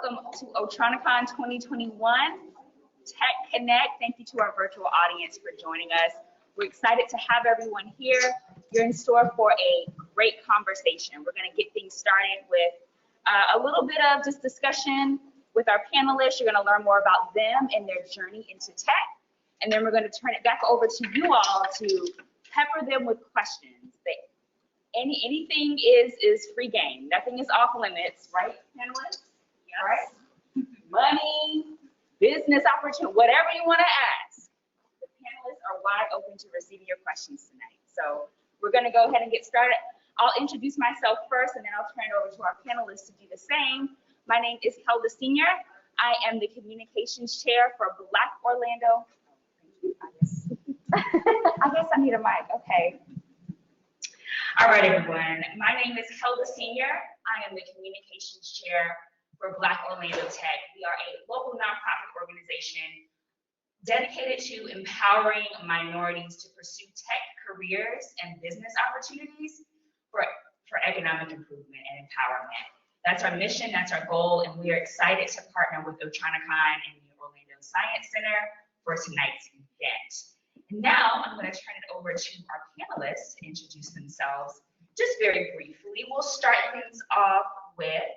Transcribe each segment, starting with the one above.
Welcome to Otronicon 2021 Tech Connect. Thank you to our virtual audience for joining us. We're excited to have everyone here. You're in store for a great conversation. We're going to get things started with a little bit of just discussion with our panelists. You're going to learn more about them and their journey into tech. And then we're going to turn it back over to you all to pepper them with questions. Anything is free game. Nothing is off limits, right, panelists? Yes. Right? Money, business opportunity, whatever you want to ask. The panelists are wide open to receiving your questions tonight. So we're going to go ahead and get started. I'll introduce myself first, and then I'll turn it over to our panelists to do the same. My name is Kelda Senior. I am the communications chair for Black Orlando. I guess I need a mic. Okay. All right, everyone. My name is Kelda Senior. I am the communications chair for Black Orlando Tech. We are a local nonprofit organization dedicated to empowering minorities to pursue tech careers and business opportunities for economic improvement and empowerment. That's our mission, that's our goal, and we are excited to partner with Otronicon and the Orlando Science Center for tonight's event. And now I'm going to turn it over to our panelists to introduce themselves just very briefly. We'll start things off with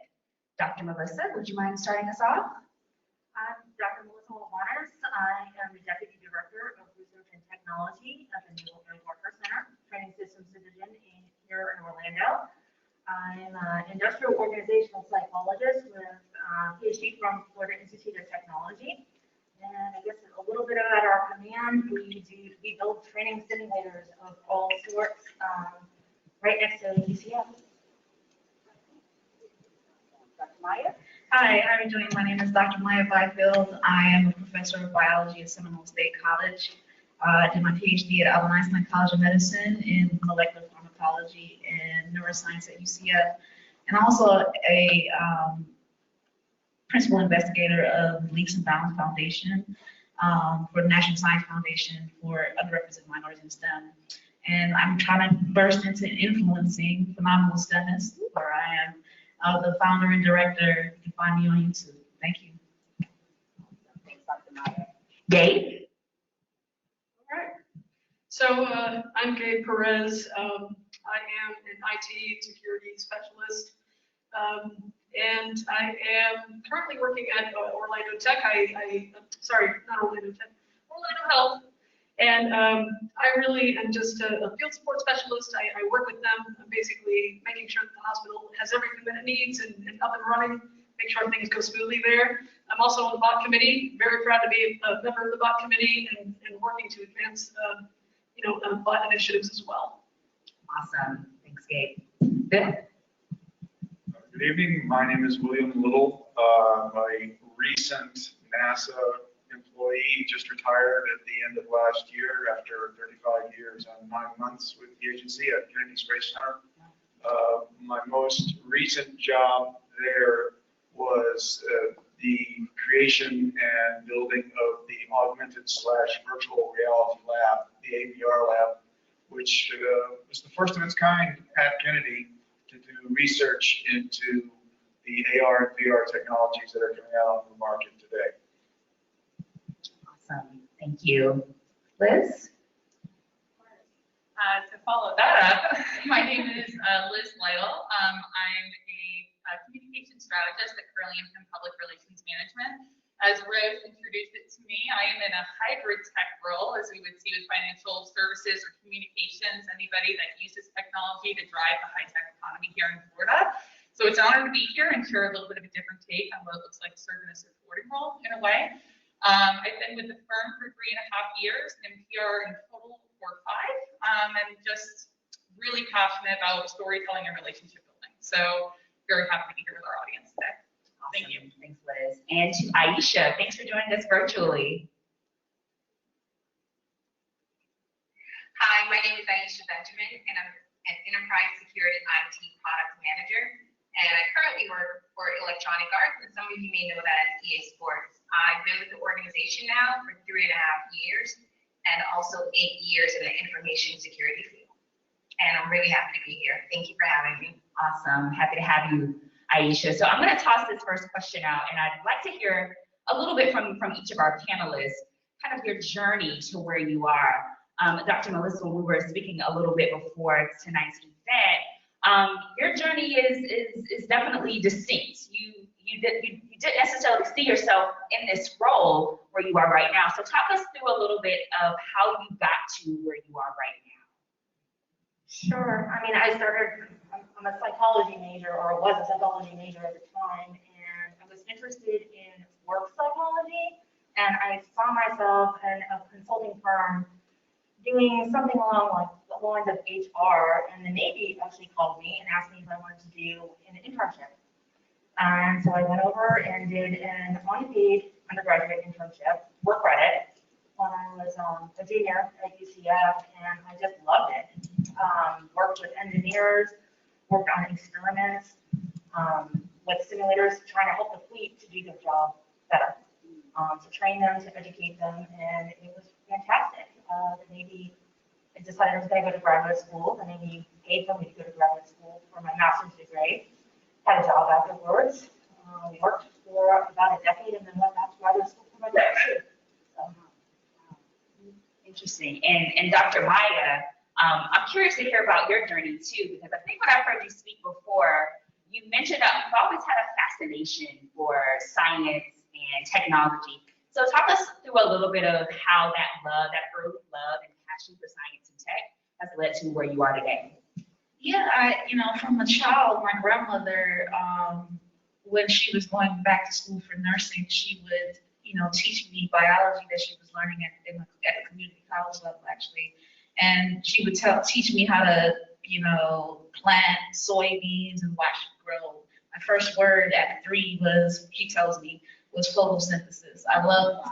Dr. Melissa. Would you mind starting us off? I'm Dr. Melissa Walwanis. I am the Deputy Director of Research and Technology at the Naval Warfare Center, Training Systems Division here in Orlando. I'm an industrial organizational psychologist with a PhD from Florida Institute of Technology. And I guess a little bit about our command, we build training simulators of all sorts right next to UCF. Dr. Maya? Hi, how are you doing? My name is Dr. Maya Byfield. I am a professor of biology at Seminole State College. I did my PhD at Albert Einstein College of Medicine in molecular pharmacology and neuroscience at UCF, and also a principal investigator of Leaps and Bounds Foundation for the National Science Foundation for Underrepresented Minorities in STEM. And I'm trying to burst into influencing phenomenal STEMists, where I am the founder and director. You can find me on YouTube. Thank you. Thanks, Dr. Maya. Gabe? All right. So I'm Gabe Perez. I am an IT security specialist. And I am currently working at Orlando Tech. Sorry, not Orlando Tech, Orlando Health. And I really am just a field support specialist. I work with them, basically making sure that the hospital has everything that it needs and up and running, make sure things go smoothly there. I'm also on the bot committee, very proud to be a member of the bot committee and working to advance bot initiatives as well. Awesome. Thanks, Gabe. Bill? Good evening. My name is William Lytle. I'm a recent NASA employee, just retired at the end of last year after 35 years and 9 months with the agency at Kennedy Space Center. My most recent job there was the creation and building of the augmented/virtual reality lab, the AVR lab, which was the first of its kind at Kennedy to do research into the AR and VR technologies that are coming out on the market today. Awesome, thank you. Liz? To follow that up, my name is Liz Lytle. I'm a communication strategist at Curley and Pynn Public Relations Management. As Rose introduced it to me, I am in a hybrid tech role, as we would see with financial services or communications, anybody that uses technology to drive the high-tech economy here in Florida. So it's an honor to be here and share a little bit of a different take on what it looks like to serve in a supporting role in a way. I've been with the firm for 3.5 years, and PR in total for 5, and just really passionate about storytelling and relationship building. So very happy to be here with our audience today. Awesome. Thank you. Thanks, Liz. And to Ayesha, thanks for joining us virtually. Hi, my name is Ayesha Benjamin, and I'm an Enterprise Security IT Product Manager. And I currently work for Electronic Arts, and some of you may know that as EA Sports. I've been with the organization now for 3.5 years, and also 8 years in the information security field. And I'm really happy to be here. Thank you for having me. Awesome. Happy to have you. Ayesha. So I'm going to toss this first question out, and I'd like to hear a little bit from each of our panelists, kind of your journey to where you are. Dr. Melissa, when we were speaking a little bit before tonight's event, your journey is definitely distinct. You didn't necessarily see yourself in this role where you are right now. So talk us through a little bit of how you got to where you are right now. Sure. I mean, I'm a psychology major, or was a psychology major at the time, and I was interested in work psychology, and I saw myself in a consulting firm doing something along like the lines of HR, and the Navy actually called me and asked me if I wanted to do an internship. And so I went over and did an unpaid undergraduate internship, work credit, when I was a junior at UCF, and I just loved it. Worked with engineers, worked on experiments with simulators, trying to help the fleet to do their job better, to train them, to educate them, and it was fantastic. The Navy, I decided I was going to go to graduate school. The Navy paid for me to go to graduate school for my master's degree. Had a job afterwards. Worked for about a decade, and then went back to graduate school for my PhD. So. Interesting. And Dr. Maya, I'm curious to hear about your journey too, because I think when I've heard you speak before, you mentioned that you've always had a fascination for science and technology. So talk us through a little bit of how that early love and passion for science and tech has led to where you are today. Yeah, from a child, my grandmother, when she was going back to school for nursing, she would, teach me biology that she was learning at the community college level, actually. And she would teach me how to, plant soybeans and watch it grow. My first word at 3 was, she tells me, was photosynthesis. I love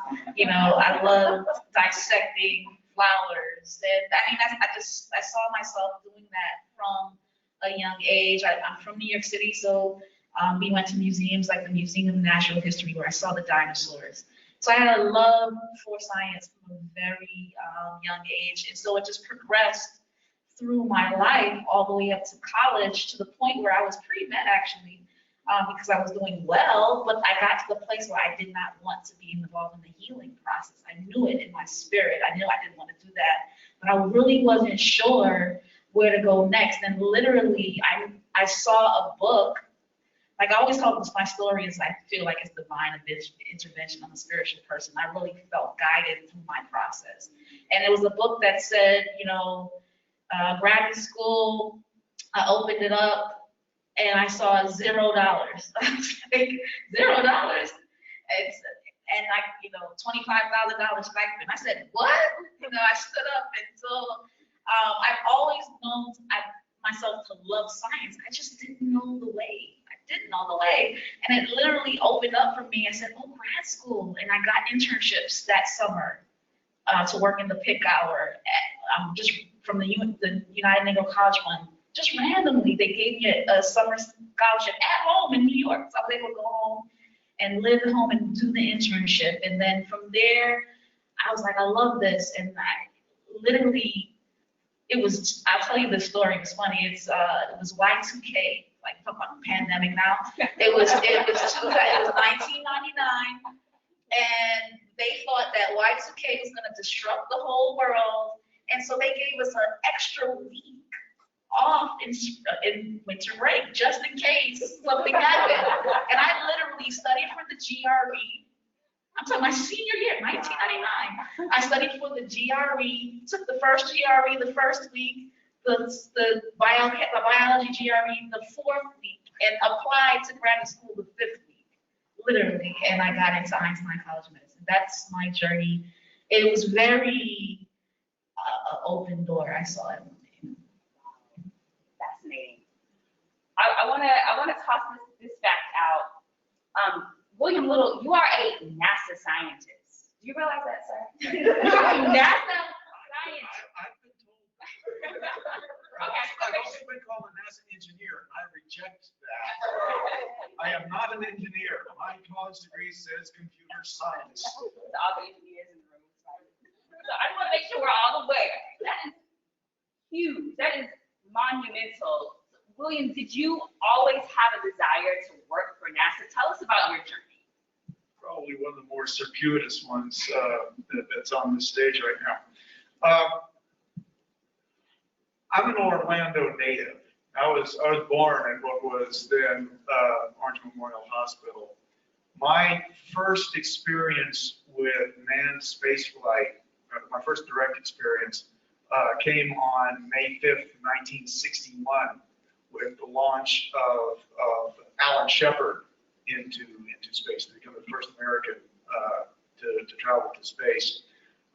dissecting flowers. And I saw myself doing that from a young age. I'm from New York City, so we went to museums like the Museum of Natural History where I saw the dinosaurs. So I had a love for science from a very young age. And so it just progressed through my life all the way up to college, to the point where I was pre-med actually, because I was doing well, but I got to the place where I did not want to be involved in the healing process. I knew it in my spirit. I knew I didn't want to do that, but I really wasn't sure where to go next. And literally, I saw a book. Like I always tell my story is I feel like it's divine intervention. I'm a spiritual person. I really felt guided through my process. And it was a book that said, graduate school, I opened it up and I saw $0. I was like, $0? And like, $25,000 stipend. I said, what? I stood up, and so I've always known myself to love science. I just didn't know the way. And it literally opened up for me. I said, oh, grad school. And I got internships that summer to work in the pick hour, just from the United Negro College Fund. Just randomly, they gave me a summer scholarship at home in New York. So I was able to go home and live at home and do the internship. And then from there, I was like, I love this. And I literally, I'll tell you the story. It's funny. It was Y2K. Like talk about the pandemic now. It was 1999, and they thought that Y2K was going to disrupt the whole world, and so they gave us an extra week off in winter break just in case something happened. And I literally studied for the GRE. I'm talking my senior year, 1999. I studied for the GRE. Took the first GRE the first week. The biology GRE the 4th week, and applied to graduate school the 5th week, literally, and I got into Einstein College of Medicine. That's my journey. It was very open door. I saw it. Fascinating. I want to toss this fact out. William Lytle, you are a NASA scientist. Do you realize that, sir? NASA scientist. I've also been called a NASA engineer. I reject that. I am not an engineer. My college degree says computer science. All the engineers in the room. So I want to make sure we're all aware. That is huge. That is monumental. William, did you always have a desire to work for NASA? Tell us about your journey. Probably one of the more circuitous ones that's on this stage right now. I'm an Orlando native. I was born in what was then Orange Memorial Hospital. My first experience with manned spaceflight, my first direct experience, came on May 5th, 1961, with the launch of Alan Shepard into space to become the first American to travel to space.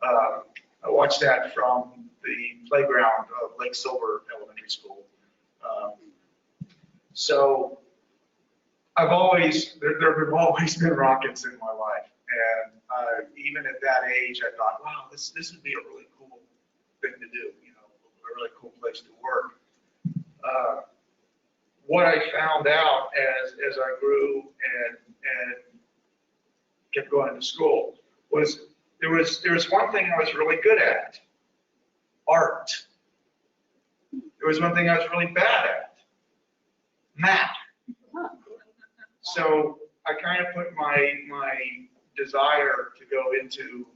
I watched that from the playground of Lake Silver Elementary School. So there have always been rockets in my life, and even at that age, I thought, wow, this would be a really cool thing to do, you know, a really cool place to work. What I found out as I grew and kept going to school was there was one thing I was really good at, art. There was one thing I was really bad at, math. So I kind of put my desire to go into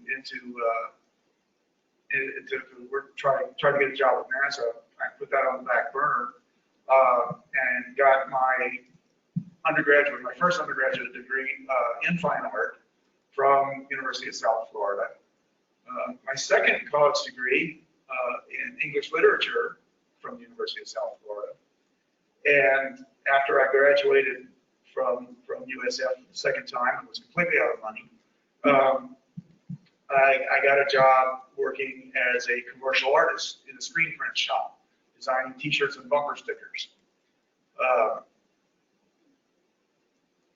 work, try to get a job with NASA. I put that on the back burner and got my first undergraduate degree in fine art from University of South Florida. My second college degree in English literature from the University of South Florida. And after I graduated from USF the second time, it was completely out of money. I got a job working as a commercial artist in a screen print shop, designing T-shirts and bumper stickers.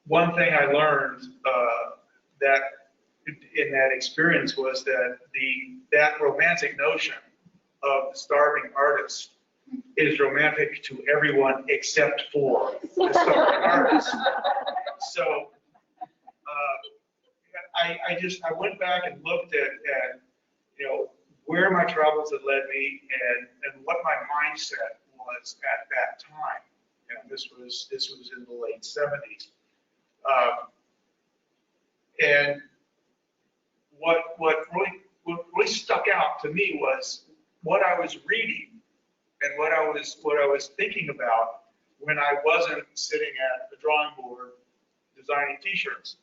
One thing I learned that in that experience was that that romantic notion of the starving artist is romantic to everyone except for the starving artist. So I went back and looked at you know, where my travels had led me and what my mindset was at that time. And this was in the late 70s. And what really stuck out to me was what I was reading and what I was thinking about when I wasn't sitting at the drawing board designing T-shirts.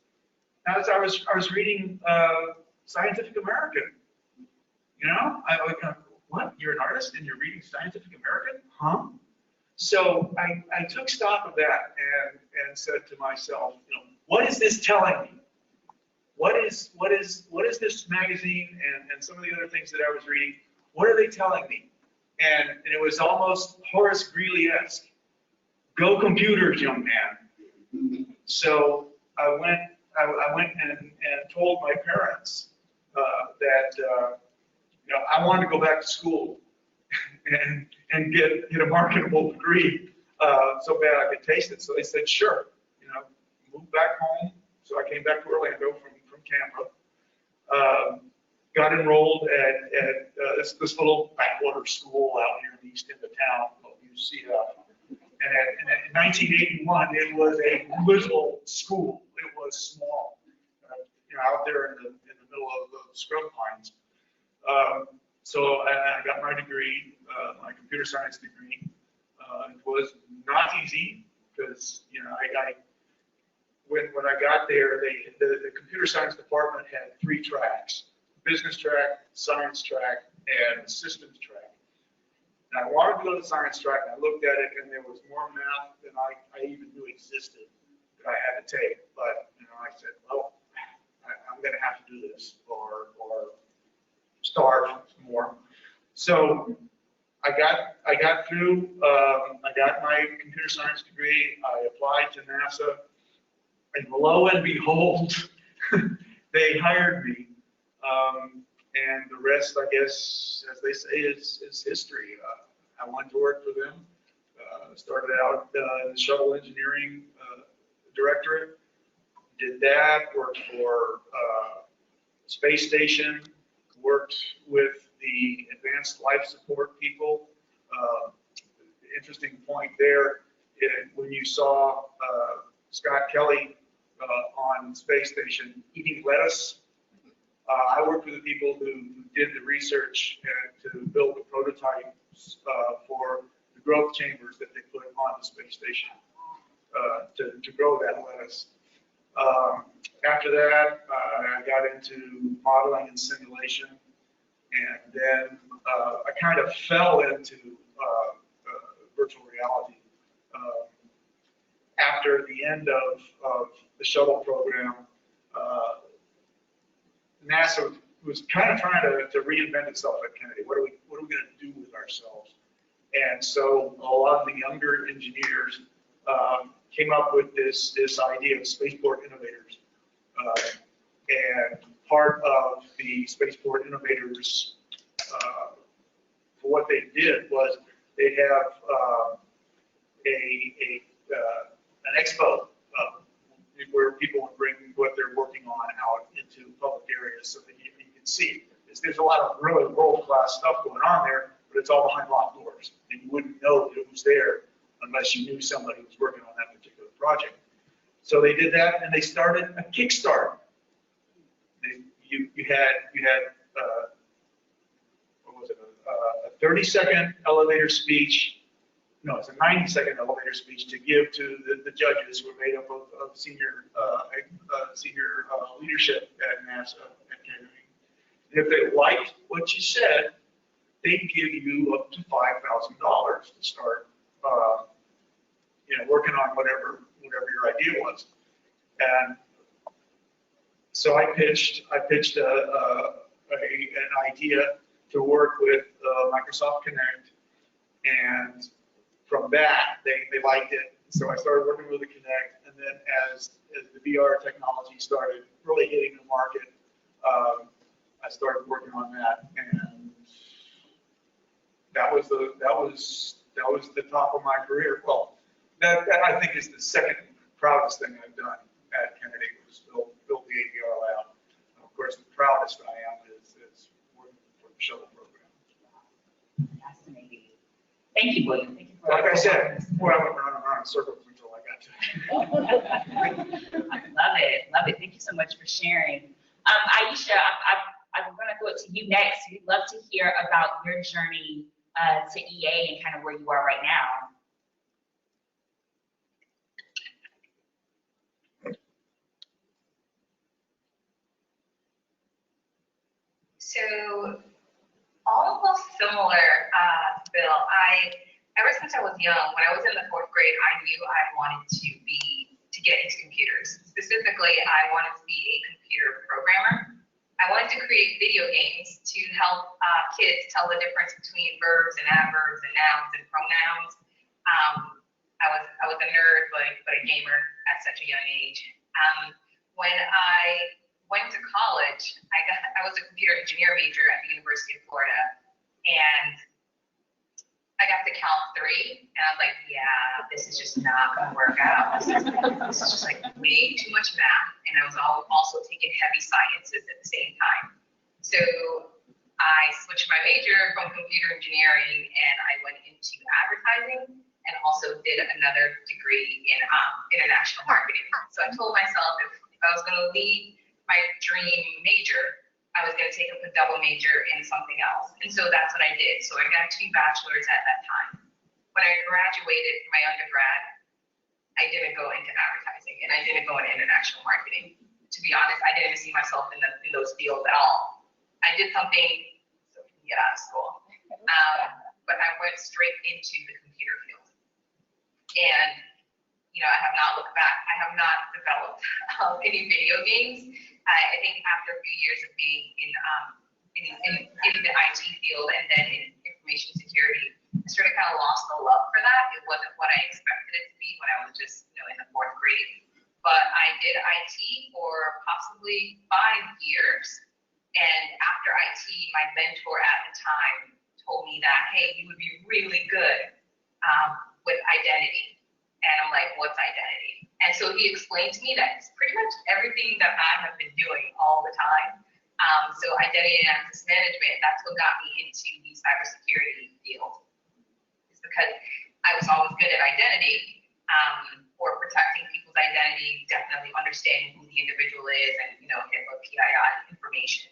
As I was reading Scientific American, you know, I was kind of, what? You're an artist and you're reading Scientific American? Huh? So I took stock of that and said to myself, you know, what is this telling me? What is this magazine and some of the other things that I was reading? What are they telling me? And it was almost Horace Greeley-esque. Go computers, young man. So I went and told my parents that you know, I wanted to go back to school and get a marketable degree so bad I could taste it. So they said, sure, you know, move back home. So I came back to Orlando from Tampa. Got enrolled at this little backwater school out here in the east end of town called UCF. And in 1981, it was a little school. It was small, you know, out there in the middle of the scrub pines. So I got my degree, my computer science degree. It was not easy because, you know, when I got there, the computer science department had 3 tracks: business track, science track, and systems track. And I wanted to go to the science track, and I looked at it, and there was more math than I even knew existed that I had to take. But, you know, I said, well, I'm going to have to do this or starve more. So I got through, I got my computer science degree, I applied to NASA, and lo and behold, they hired me. And the rest, I guess, as they say, is history. I went to work for them, started out in the shuttle engineering directorate, did that, worked for space station, worked with the advanced life support people interesting point there, when you saw Scott Kelly on space station eating lettuce, I worked with the people who did the research to build the prototypes for the growth chambers that they put on the space station to grow that lettuce. After that, I got into modeling and simulation, and then I kind of fell into virtual reality. After the end of the shuttle program, NASA was kind of trying to reinvent itself at Kennedy. What are we going to do with ourselves? And so a lot of the younger engineers came up with this idea of spaceport innovators. And part of the spaceport innovators, for what they did was they'd have an expo where people would bring what they're working on out into public areas so that you can see. There's a lot of really world-class stuff going on there, but it's all behind locked doors, and you wouldn't know that it was there unless you knew somebody who was working on that particular project. So they did that, and they started a Kickstarter. You had what was it? A 30-second elevator speech. No, it's a 90-second elevator speech to give to the judges who are made up of senior leadership at NASA at Kennedy. And if they liked what you said, they'd give you up to $5,000 to start, working on whatever your idea was. And so I pitched an idea to work with Microsoft Connect, and from that, they liked it. So I started working with the Connect, and then as the VR technology started really hitting the market, I started working on that, and that was the top of my career. Well, that I think is the second proudest thing I've done at Kennedy, was build the AVR lab. And of course, the proudest I am is working for the shuttle program. Fascinating. Thank you, William. Thank you for Like I said, boy, I went around in circles until I got to it. Love it. Thank you so much for sharing. Ayesha, I'm going to go to you next. We'd love to hear about your journey to EA and kind of where you are right now. So, almost similar, Bill. Ever since I was young, when I was in the 4th grade, I knew I wanted to get into computers. Specifically, I wanted to be a computer programmer. I wanted to create video games to help kids tell the difference between verbs and adverbs and nouns and pronouns. I was a nerd, but a gamer at such a young age. When I went to college, I was a computer engineer major at the University of Florida, and I got to count 3, and I was like, yeah, this is just not going to work out. This is just like way too much math, and I was also taking heavy sciences at the same time. So I switched my major from computer engineering, and I went into advertising, and also did another degree in international marketing. So I told myself if I was going to leave my dream major, I was going to take up a double major in something else. And so that's what I did. So I got 2 bachelors at that time. When I graduated from my undergrad, I didn't go into advertising, and I didn't go into international marketing. To be honest, I didn't see myself in those fields at all. I did something so we can get out of school. But I went straight into the computer field. And I have not looked back. I have not developed any video games. I think after a few years of being in the IT field and then in information security, I sort of kind of lost the love for that. It wasn't what I expected it to be when I was just in the 4th grade. But I did IT for possibly 5 years. And after IT, my mentor at the time told me that, hey, you would be really good with identity. And I'm like, what's identity? And so he explained to me that it's pretty much everything that I have been doing all the time. So identity and access management, that's what got me into the cybersecurity field. It's because I was always good at identity, or protecting people's identity, definitely understanding who the individual is and, HIPAA, PII information.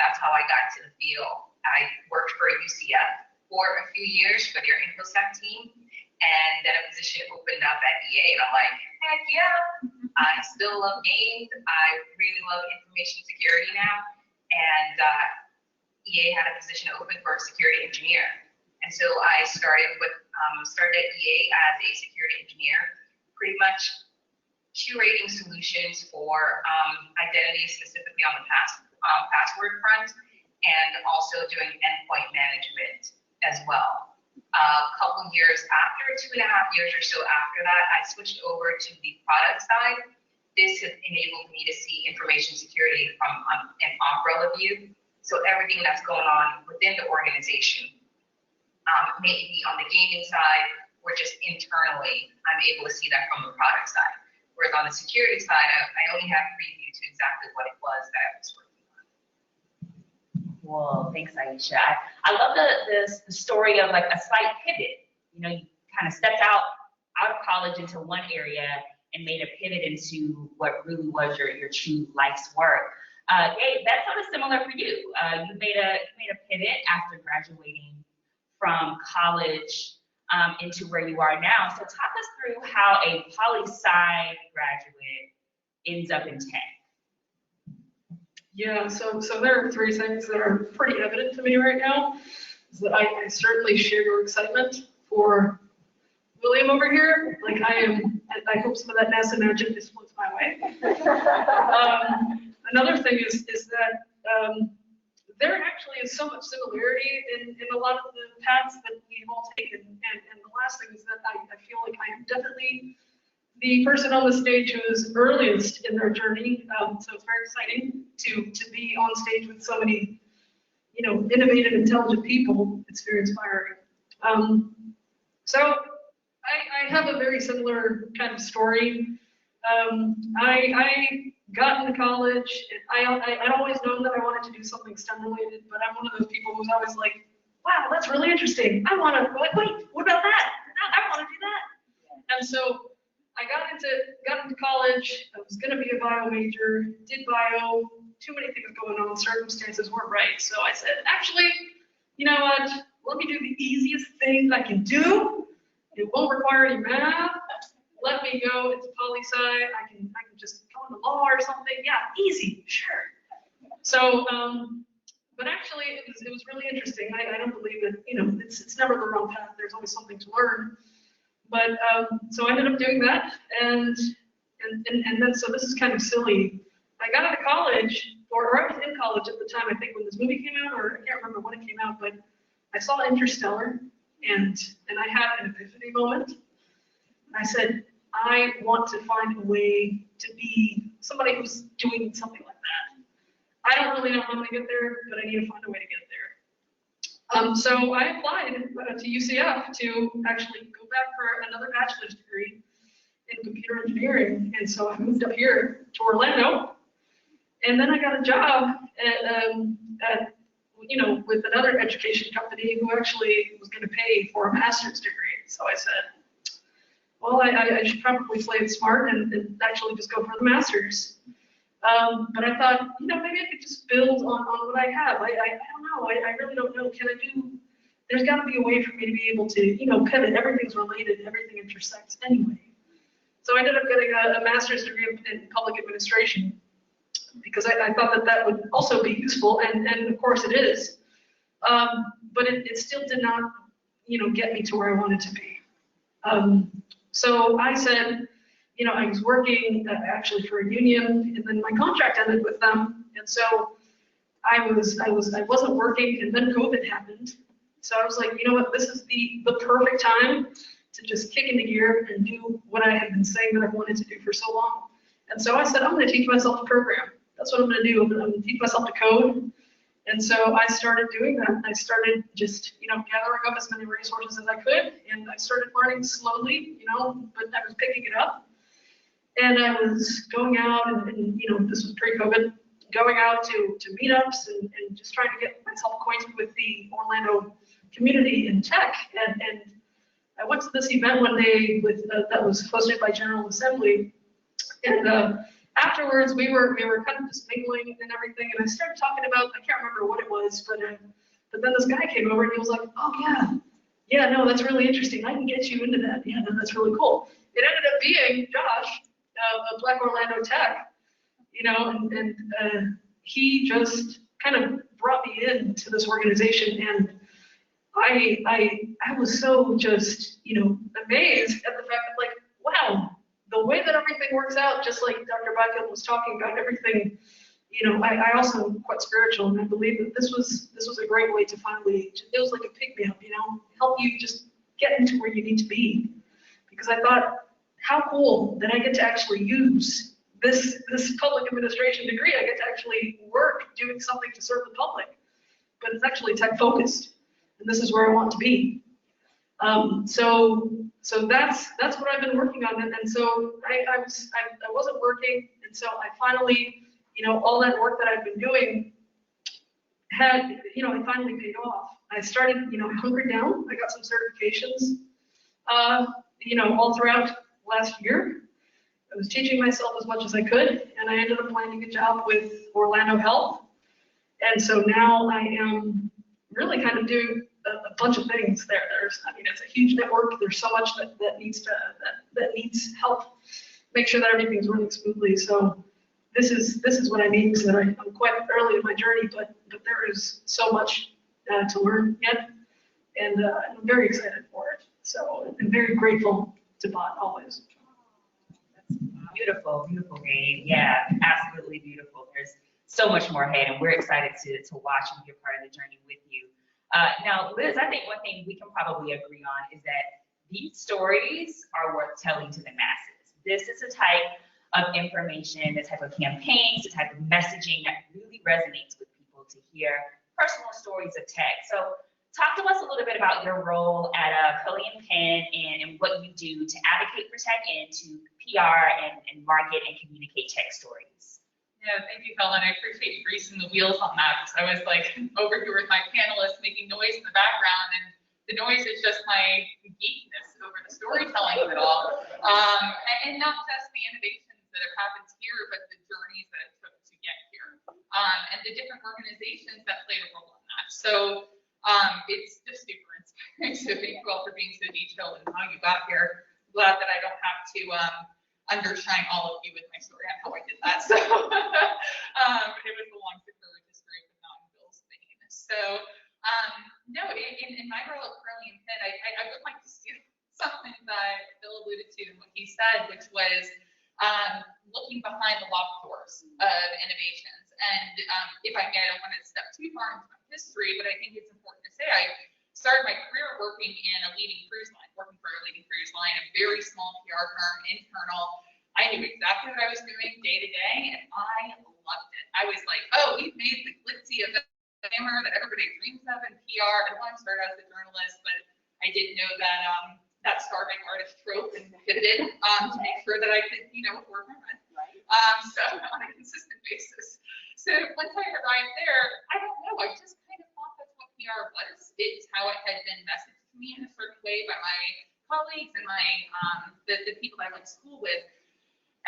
That's how I got to the field. I worked for UCF for a few years for their InfoSec team, and then a position opened up at EA, and I'm like, heck yeah, I still love games. I really love information security now, and EA had a position open for a security engineer, and so I started at EA as a security engineer, pretty much curating solutions for identity, specifically on the password front, and also doing endpoint management as well. A couple years after, 2.5 years or so after that, I switched over to the product side. This has enabled me to see information security from an umbrella view. So everything that's going on within the organization, maybe on the gaming side or just internally, I'm able to see that from the product side. Whereas on the security side, I only have preview to exactly what it was that I was working on. Well, thanks, Ayesha. I love the story of like a slight pivot. You kind of stepped out of college into one area and made a pivot into what really was your true life's work. Gabe, that's sort of similar for you. You made a pivot after graduating from college into where you are now. So talk us through how a poli-sci graduate ends up in tech. Yeah, so there are 3 things that are pretty evident to me right now. Is that I certainly share your excitement for William over here. Like I hope some of that NASA magic just floats my way. Another thing is that there actually is so much similarity in a lot of the paths that we've all taken. And the last thing is that I feel like I am definitely the person on the stage who is earliest in their journey. So it's very exciting to be on stage with so many, innovative, intelligent people. It's very inspiring. So I have a very similar kind of story. I got into college. I'd always known that I wanted to do something STEM related, but I'm one of those people who's always like, wow, that's really interesting. I want to, wait, what about that? I want to do that. And so I got into college. I was going to be a bio major, did bio, too many things going on, circumstances weren't right. So I said, actually, you know what? Let me do the easiest thing I can do. It won't require any math. Let me go into poli-sci. I can just go into law or something. Yeah, easy, sure. So, but actually, it was really interesting. I don't believe that it's never the wrong path. There's always something to learn. But so I ended up doing that, and then so this is kind of silly. I got out of college, or I was in college at the time. I think when this movie came out, or I can't remember when it came out, but I saw Interstellar, and I had an epiphany moment. I said, I want to find a way to be somebody who's doing something like that. I don't really know how I'm going to get there, but I need to find a way to get there. So I applied to UCF to actually go back for another bachelor's degree in computer engineering. And so I moved up here to Orlando, and then I got a job at with another education company who actually was going to pay for a master's degree. So I said, well, I should probably play it smart and actually just go for the master's. But I thought, maybe I could just build on what I have. I don't know. I really don't know. There's got to be a way for me to be able to, pivot. Everything's related. Everything intersects anyway. So I ended up getting a master's degree in public administration because I thought that would also be useful, and of course it is. But it still did not, get me to where I wanted to be. So I said, I was working actually for a union, and then my contract ended with them, and so I wasn't working, and then COVID happened. So I was like, you know what, this is the perfect time to just kick into gear and do what I had been saying that I wanted to do for so long. And so I said, I'm going to teach myself to program. That's what I'm going to do. I'm going to teach myself to code. And so I started doing that. I started just, gathering up as many resources as I could, and I started learning slowly, but I was picking it up. And I was going out, and this was pre-COVID, going out to meetups and just trying to get myself acquainted with the Orlando community in tech. And I went to this event one day with that was hosted by General Assembly, and afterwards we were kind of just mingling and everything, and I started talking about, I can't remember what it was, but then this guy came over and he was like, oh yeah, no, that's really interesting. I can get you into that. Yeah, no, that's really cool. It ended up being Josh, of Black Orlando Tech, and he just kind of brought me into this organization, and I was so just, amazed at the fact that, like, wow, the way that everything works out, just like Dr. Byfield was talking about everything, I also am quite spiritual, and I believe that this was a great way to finally, it was like a pick-me-up, help you just get into where you need to be. Because I thought, how cool that I get to actually use this public administration degree. I get to actually work doing something to serve the public, but it's actually tech focused, and this is where I want to be. So that's what I've been working on, and so I wasn't working, and so I finally, all that work that I've been doing had, it finally paid off. I started, I hunkered down. I got some certifications, all throughout last year. I was teaching myself as much as I could, and I ended up landing a job with Orlando Health. And so now I am really kind of doing a bunch of things there. It's a huge network. There's so much that needs help, make sure that everything's running smoothly. So this is what I mean, so that I'm quite early in my journey, but there is so much to learn yet, and I'm very excited for it. So I'm very grateful to Bot always. Beautiful, beautiful, Gabe. Yeah, absolutely beautiful. There's so much more ahead, and we're excited to watch and be a part of the journey with you. Now, Liz, I think one thing we can probably agree on is that these stories are worth telling to the masses. This is a type of information, the type of campaigns, the type of messaging that really resonates with people to hear personal stories of tech. So talk to us a little bit about your role at Curley and Pynn and what you do to advocate for tech and to PR and market and communicate tech stories. Yeah, thank you, Kelda. I appreciate you greasing the wheels on that, because I was like over here with my panelists making noise in the background, and the noise is just my geekness over the storytelling of it all. And not just the innovations that have happened here, but the journeys that it took to get here, and the different organizations that played a role in that. So it's just super inspiring. So thank you all for being so detailed in how you got here. Glad that I don't have to undershine all of you with my story on how I did that. So it was a long, circuitous story, but not in Bill's vein. So no, in my role at Curley and Pynn, I would like to see something that Bill alluded to in what he said, which was looking behind the locked doors of innovations. And if I may, I don't want to step too far into my history, but I think it's important to say I started my career working in a leading cruise line, working for a leading cruise line, a very small PR firm, internal. I knew exactly what I was doing day to day, and I loved it. I was like, oh, we've made the glitzy event that everybody dreams of in PR. I wanted to start as a journalist, but I didn't know that that starving artist trope and pivoted to make sure that I could, afford my rent. So on a consistent basis. So once I arrived there, I don't know, I just kind of thought that's what PR was. It's how it had been messaged to me in a certain way by my colleagues and my the people that I went to school with.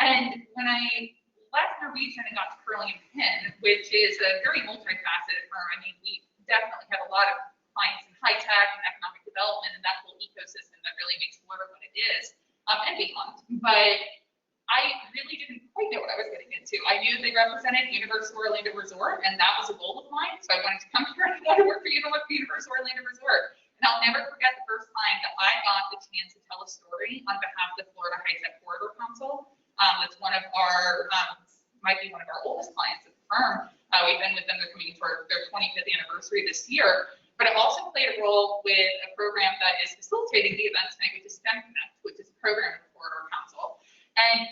And when I left Norwegian and got to Curley and Pynn, which is a very multifaceted firm. I mean, we definitely have a lot of clients in high tech and economic development and that whole ecosystem that really makes Florida what it is, and beyond. But I really didn't quite know what I was getting into. I knew they represented Universal Orlando Resort, and that was a goal of mine. So I wanted to come here and I wanted to work for Universal Orlando Resort. And I'll never forget the first time that I got the chance to tell a story on behalf of the Florida High Tech Corridor Council. That's one of our, might be one of our oldest clients at the firm. We've been with them, they're coming for their 25th anniversary this year. But it also played a role with a program that is facilitating the event tonight, which is STEM Connect, which is a program of the Corridor Council. And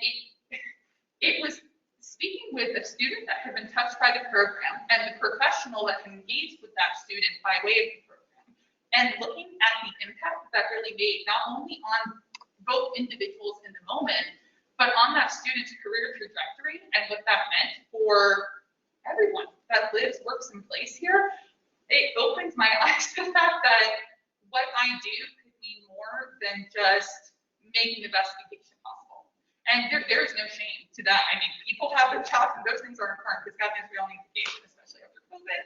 it was speaking with a student that had been touched by the program and the professional that engaged with that student by way of the program, and looking at the impact that really made, not only on both individuals in the moment, but on that student's career trajectory and what that meant for everyone that lives, works, and plays here. It opened my eyes to the fact that what I do could mean more more than just making the best education possible. And there is no shame to that. I mean, people have their jobs and those things are important because God knows we all need education, especially after COVID.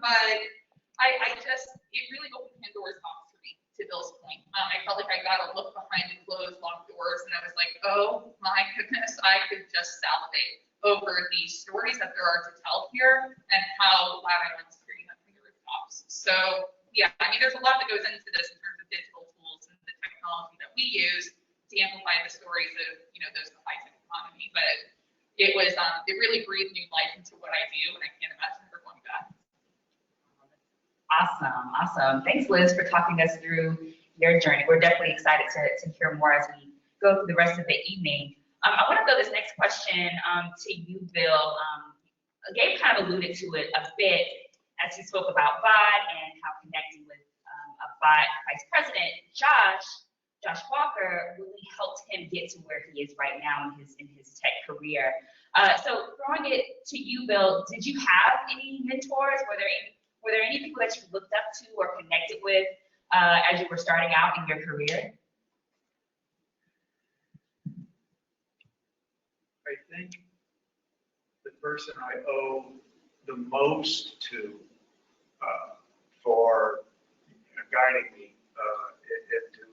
But it really opened Pandora's box for me, to Bill's point. I felt like I got a look behind the closed, locked doors, and I was like, oh my goodness, I could just salivate over the stories that there are to tell here and how glad I went to hearing them from the rooftops. So yeah, I mean, there's a lot that goes into this in terms of digital tools and the technology that we use to amplify the stories of, those in the high-tech economy. But it really breathed new life into what I do, and I can't imagine ever going back. Awesome. Thanks, Liz, for talking us through your journey. We're definitely excited to hear more as we go through the rest of the evening. I want to go this next question to you, Bill. Gabe kind of alluded to it a bit as he spoke about BOD and how connecting with a BOD Vice President, Josh Walker, really helped him get to where he is right now in his tech career. So throwing it to you, Bill, did you have any mentors? Were there any people that you looked up to or connected with as you were starting out in your career? I think the person I owe the most to for guiding me into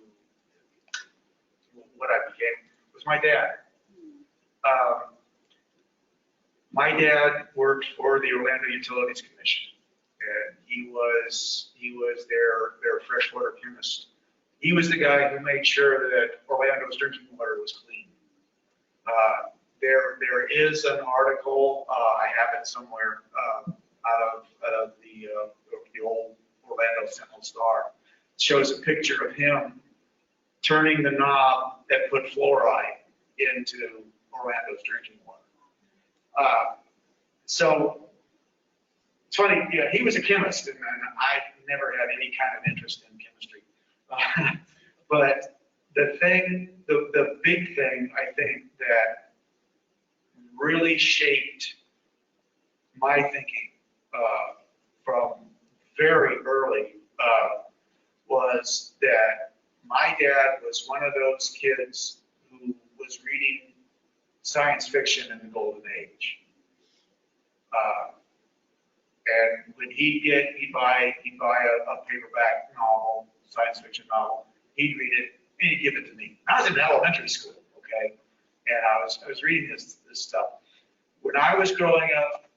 what I became was my dad. My dad worked for the Orlando Utilities Commission, and he was their freshwater chemist. He was the guy who made sure that Orlando's drinking water was clean. There is an article, I have it somewhere, out of the old Orlando Sentinel Star. It shows a picture of him turning the knob that put fluoride into Orlando's drinking water. So it's funny, yeah, he was a chemist, and I never had any kind of interest in chemistry. But the big thing I think that really shaped my thinking from very early was that my dad was one of those kids who was reading science fiction in the golden age. And when he'd buy a paperback novel, science fiction novel, he'd read it and he'd give it to me. I was in elementary school, okay, and I was reading this stuff. When I was growing up,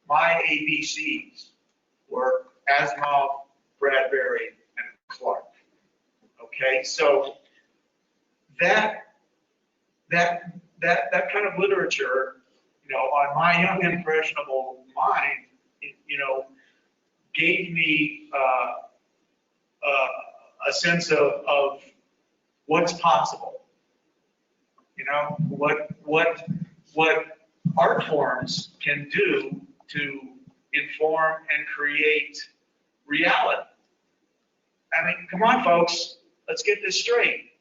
my ABCs were Asimov, Bradbury, and Clark. Okay, so that kind of literature, on my young impressionable mind, gave me a sense of what's possible. What art forms can do to inform and create reality. I mean, come on, folks, let's get this straight.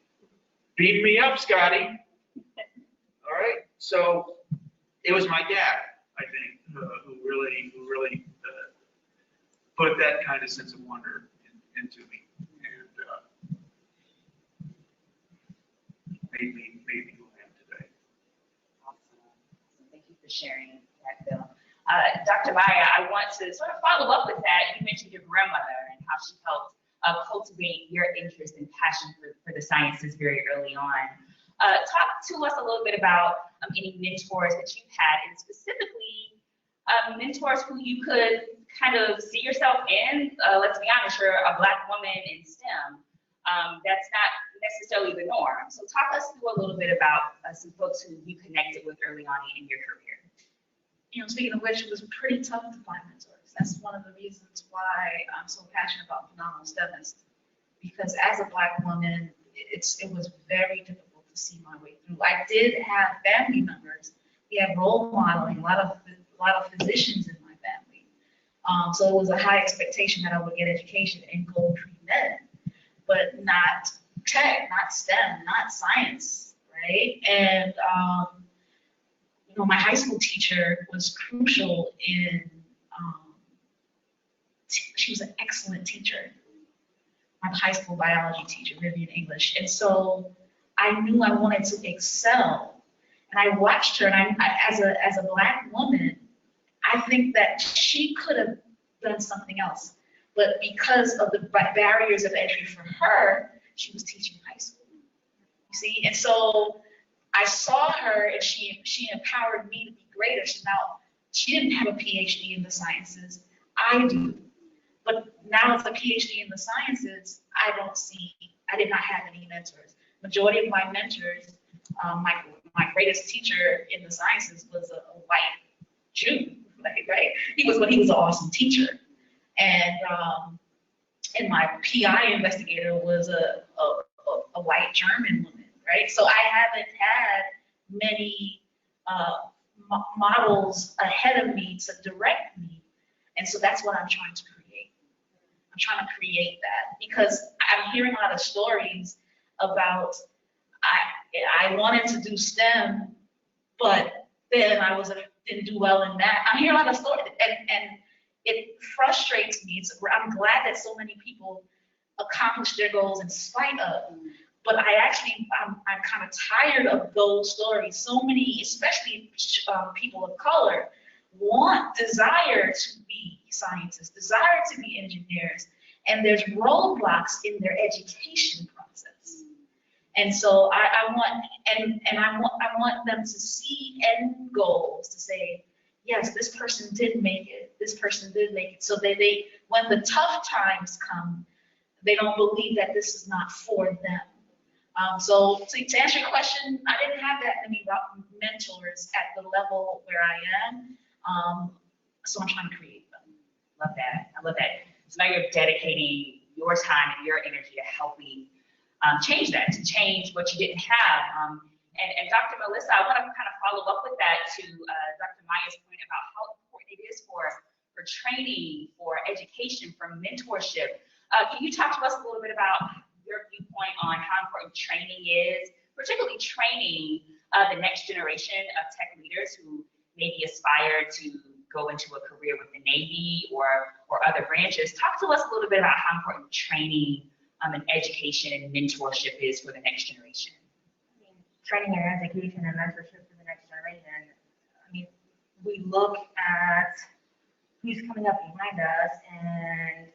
Beam me up, Scotty. All right. So it was my dad, I think, who really put that kind of sense of wonder into me, and made me who I am today. Awesome. Thank you for sharing that, Bill. Dr. Maya, I want to sort of follow up with that. You mentioned your grandmother and how she helped cultivate your interest and passion for the sciences very early on. Talk to us a little bit about any mentors that you've had, and specifically mentors who you could kind of see yourself in. Let's be honest, you're a Black woman in STEM. That's not necessarily the norm. So talk us through a little bit about some folks who you connected with early on in your career. Speaking of which, it was pretty tough to find mentors. That's one of the reasons why I'm so passionate about Phenomenal STEMist, because as a Black woman, it was very difficult to see my way through. I did have family members. We had role modeling, a lot of physicians in my family. So it was a high expectation that I would get education and go pre-med, but not tech, not STEM, not science, right? And my high school teacher was crucial in, she was an excellent teacher. my high school biology teacher, Vivian English. And so I knew I wanted to excel. And I watched her, and I as a Black woman, I think that she could have done something else. But because of the barriers of entry for her, she was teaching high school. You see? And so I saw her, and she empowered me to be greater. So now she didn't have a PhD in the sciences. I do. But now as a PhD in the sciences, I did not have any mentors. Majority of my mentors, my greatest teacher in the sciences was a white Jew, right? He was an awesome teacher. And my PI investigator was a white German woman, right? So I haven't had many models ahead of me to direct me. And so that's what I'm trying to create. I'm trying to create that because I'm hearing a lot of stories about I wanted to do STEM, but then didn't do well in that. I'm hearing a lot of stories, and it frustrates me. I'm glad that so many people accomplish their goals in spite of. But I'm kind of tired of those stories. So many, especially people of color, desire to be scientists, desire to be engineers, and there's roadblocks in their education process. And so I want them to see end goals, to say, yes, this person did make it. This person did make it. So they when the tough times come, they don't believe that this is not for them. So to answer your question, I didn't have that many mentors at the level where I am. So I'm trying to create them. Love that. I love that. So now you're dedicating your time and your energy to helping change that, to change what you didn't have. And Dr. Melissa, I want to kind of follow up with that to Dr. Maya's point about how important it is for training, for education, for mentorship. Can you talk to us a little bit about your viewpoint on how important training is, particularly training the next generation of tech leaders who maybe aspire to go into a career with the Navy or other branches? Talk to us a little bit about how important training and education and mentorship is for the next generation. Training and education and mentorship for the next generation. I mean, we look at who's coming up behind us, and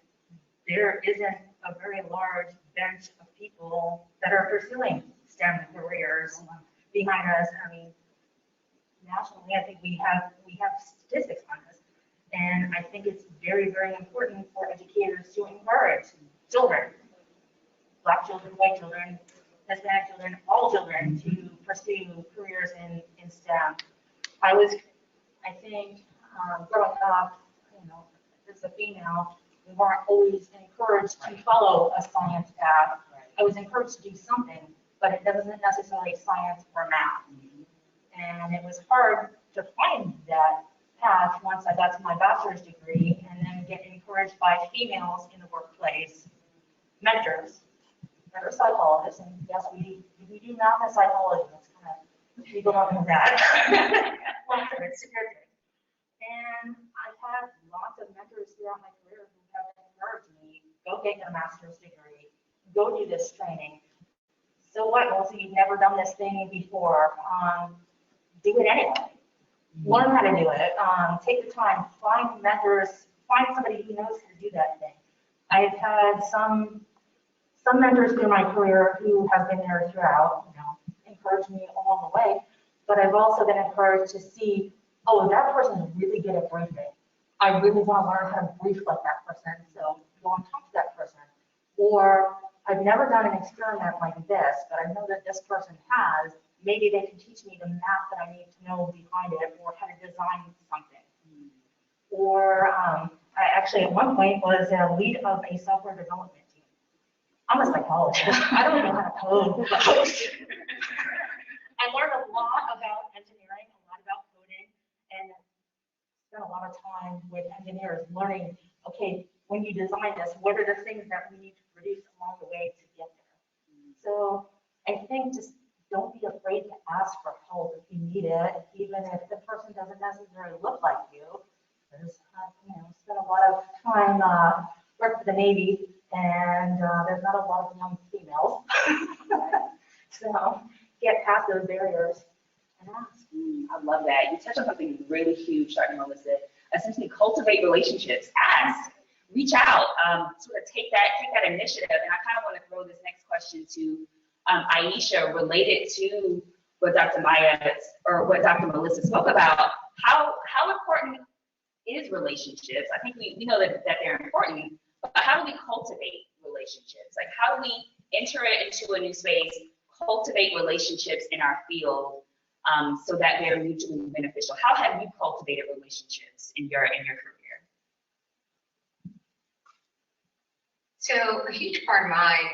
there isn't a very large bench of people that are pursuing STEM careers behind us. I mean, nationally, I think we have statistics on this, and I think it's very, very important for educators to encourage children, Black children, white children, Hispanic children, all children, to pursue careers in STEM. I think, growing up, as a female, we weren't always encouraged to follow a science path. I was encouraged to do something, but it wasn't necessarily science or math. And it was hard to find that path once I got to my bachelor's degree, and then get encouraged by females in the workplace, mentors, that are psychologists, and yes, we do math and psychology. It's kind of, people don't know that. It's security. And I've had lots of mentors throughout my career who have encouraged me, go get your master's degree, go do this training. So what, Melissa, you've never done this thing before. Do it anyway. Learn how to do it. Take the time, find mentors, find somebody who knows how to do that thing. I've had some mentors through my career who have been there throughout, encouraged me along the way, but I've also been encouraged to see, oh, that person is really good at briefing. I really want to learn how to brief like that person, so go and talk to that person. Or I've never done an experiment like this, but I know that this person has. Maybe they can teach me the math that I need to know behind it, or how to design something. Or I actually at one point was a lead of a software development team. I'm a psychologist. I don't know how to code, but I learned a lot about engineering, a lot about coding, and spent a lot of time with engineers learning, okay, when you design this, what are the things that we need to produce along the way to get there? So I think just don't be afraid to ask for help if you need it, even if the person doesn't necessarily look like you. There's, spent a lot of time working for the Navy, and there's not a lot of young females. So get past those barriers and ask. I love that. You touched on something really huge, Dr. Melissa. Essentially, cultivate relationships. Ask, reach out, sort of take that initiative. And I kind of want to throw this next question to Ayesha, related to what Dr. Melissa spoke about. How important is relationships? I think we know that they're important, but how do we cultivate relationships? Like, how do we enter it into a new space, cultivate relationships in our field, so that they're mutually beneficial? How have you cultivated relationships in your career? So a huge part of mine,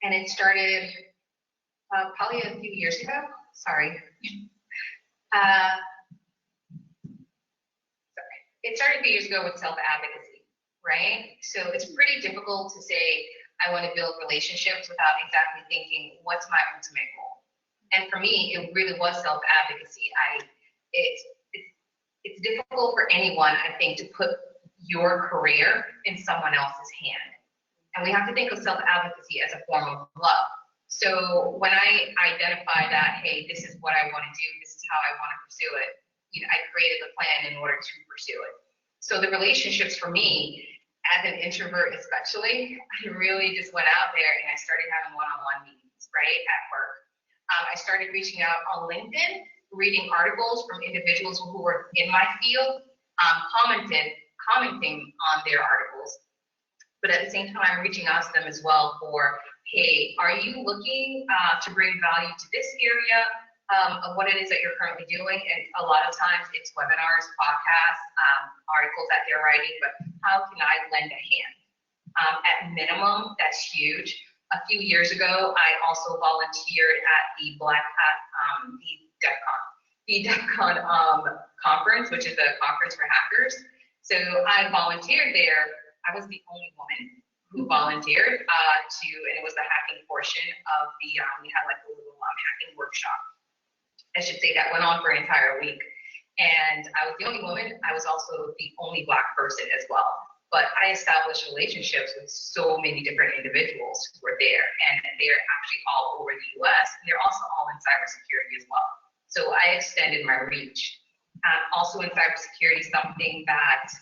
and it started probably a few years ago. Sorry. It started a few years ago with self-advocacy, right? So it's pretty difficult to say, I want to build relationships without exactly thinking, what's my ultimate goal? And for me, it really was self-advocacy. It's difficult for anyone, I think, to put your career in someone else's hand. And we have to think of self-advocacy as a form of love. So when I identify that, hey, this is what I want to do, this is how I want to pursue it, I created a plan in order to pursue it. So the relationships for me, as an introvert especially, I really just went out there and I started having one-on-one meetings, right, at work. I started reaching out on LinkedIn, reading articles from individuals who were in my field, commenting on their articles. But at the same time, reaching out to them as well for, hey, are you looking to bring value to this area of what it is that you're currently doing? And a lot of times it's webinars, podcasts, articles that they're writing, but how can I lend a hand? At minimum, that's huge. A few years ago, I also volunteered at the Black Hat, the DEFCON conference, which is a conference for hackers. So I volunteered there. I was the only woman who volunteered and it was the hacking portion of the, we had like a little hacking workshop, I should say, that went on for an entire week. And I was the only woman. I was also the only Black person as well. But I established relationships with so many different individuals who were there, and they're actually all over the US. And they're also all in cybersecurity as well. So I extended my reach. Also in cybersecurity, something that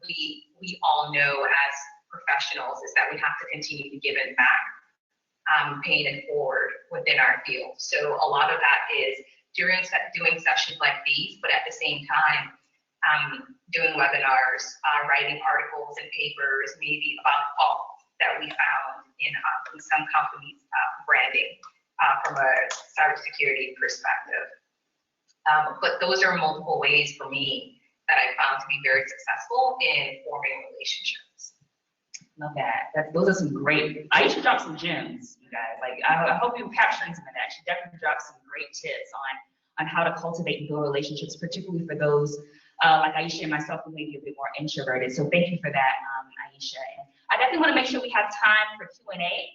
we all know as professionals is that we have to continue to give it back, paying it forward within our field. So a lot of that is doing sessions like these, but at the same time, doing webinars, writing articles and papers, maybe about faults that we found in some companies' branding from a cybersecurity perspective. But those are multiple ways for me that I found to be very successful in forming relationships. Love that. Those are some great. Ayesha dropped some gems, you guys. Like, I hope you're capturing some of that. She definitely dropped some great tips on how to cultivate and build relationships, particularly for those like Ayesha and myself who may be a bit more introverted. So thank you for that, Ayesha. And I definitely want to make sure we have time for Q&A.